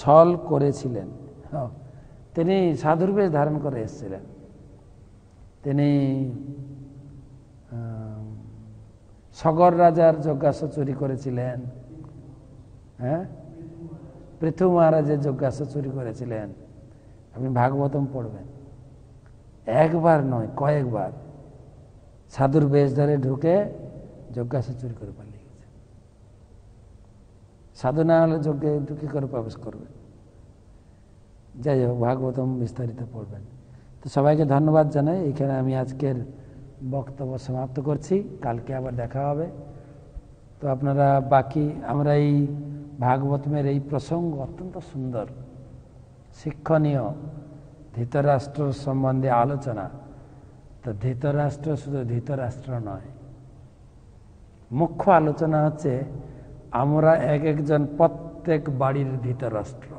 ছল করেছিলেন? তিনি সাধুর বেশ ধারণ করে এসেছিলেন। তিনি সগর রাজার যজ্ঞাশ্ব চুরি করেছিলেন, হ্যাঁ, পৃথু মহারাজের যজ্ঞাশ্ব চুরি করেছিলেন। আপনি ভাগবতম পড়বেন, একবার নয় কয়েকবার সাধুর বেশ ধরে ঢুকে যজ্ঞাশ্ব চুরি করে পালিয়ে গেছে। সাধু না হলে যজ্ঞে ঢুকে করে প্রবেশ করবে। যাই হোক, ভাগবতম বিস্তারিত পড়বেন। তো সবাইকে ধন্যবাদ জানাই। এখানে আমি আজকের বক্তব্য সমাপ্ত করছি, কালকে আবার দেখা হবে। তো আপনারা বাকি, আমরা এই ভাগবতমের এই প্রসঙ্গ অত্যন্ত সুন্দর, শিক্ষণীয়, ধৃতরাষ্ট্র সম্বন্ধে আলোচনা। তো ধৃতরাষ্ট্র শুধু ধৃতরাষ্ট্র নয়, মুখ্য আলোচনা হচ্ছে আমরা একজন প্রত্যেক বাড়ির ধৃতরাষ্ট্র।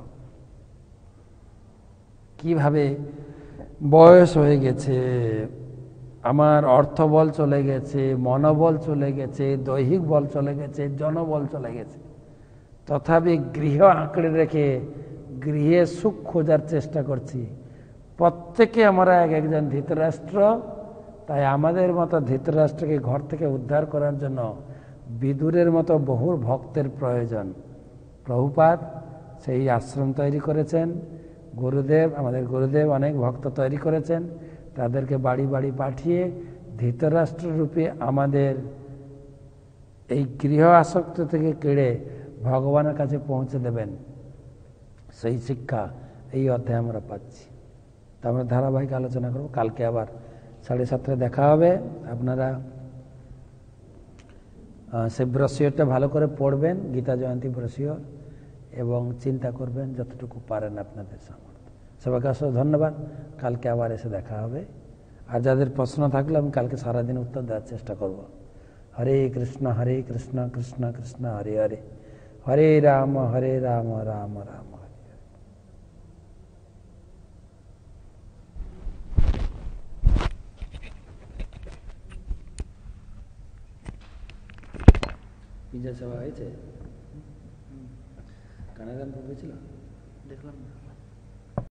কিভাবে বয়স হয়ে গেছে, আমার অর্থবল চলে গেছে, মনোবল চলে গেছে, দৈহিক বল চলে গেছে, জনবল চলে গেছে, তথাপি গৃহ আঁকড়ে রেখে গৃহে সুখ খোঁজার চেষ্টা করছি। প্রত্যেকে আমরা একজন ধৃতরাষ্ট্র। তাই আমাদের মতো ধৃতরাষ্ট্রকে ঘর থেকে উদ্ধার করার জন্য বিদুরের মতো বহু ভক্তের প্রয়োজন। প্রভুপাদ সেই আশ্রম তৈরি করেছেন, গুরুদেব, আমাদের গুরুদেব অনেক ভক্ত তৈরি করেছেন, তাদেরকে বাড়ি বাড়ি পাঠিয়ে ধৃতরাষ্ট্ররূপে আমাদের এই গৃহ আসক্ত থেকে কেড়ে ভগবানের কাছে পৌঁছে দেবেন। সেই শিক্ষা এই অধ্যায়ে আমরা পাচ্ছি। তা আমরা ধারাবাহিক আলোচনা করব। কালকে আবার 7:30 দেখা হবে। আপনারা সেই ব্রশিওরটা ভালো করে পড়বেন, গীতা জয়ন্তী ব্রশিওর, এবং চিন্তা করবেন যতটুকু পারেন আপনাদের সামর্থ্য। সবাইকে অসংখ্য ধন্যবাদ। কালকে আবার এসে দেখা হবে। আর যাদের প্রশ্ন থাকলে আমি কালকে সারাদিন উত্তর দেওয়ার চেষ্টা করব। হরে কৃষ্ণ কৃষ্ণ কৃষ্ণ হরে হরে, হরে রাম রাম রাম হরে। পিজা সেবা হয়েছে, কানাগান ছিল, দেখলাম না।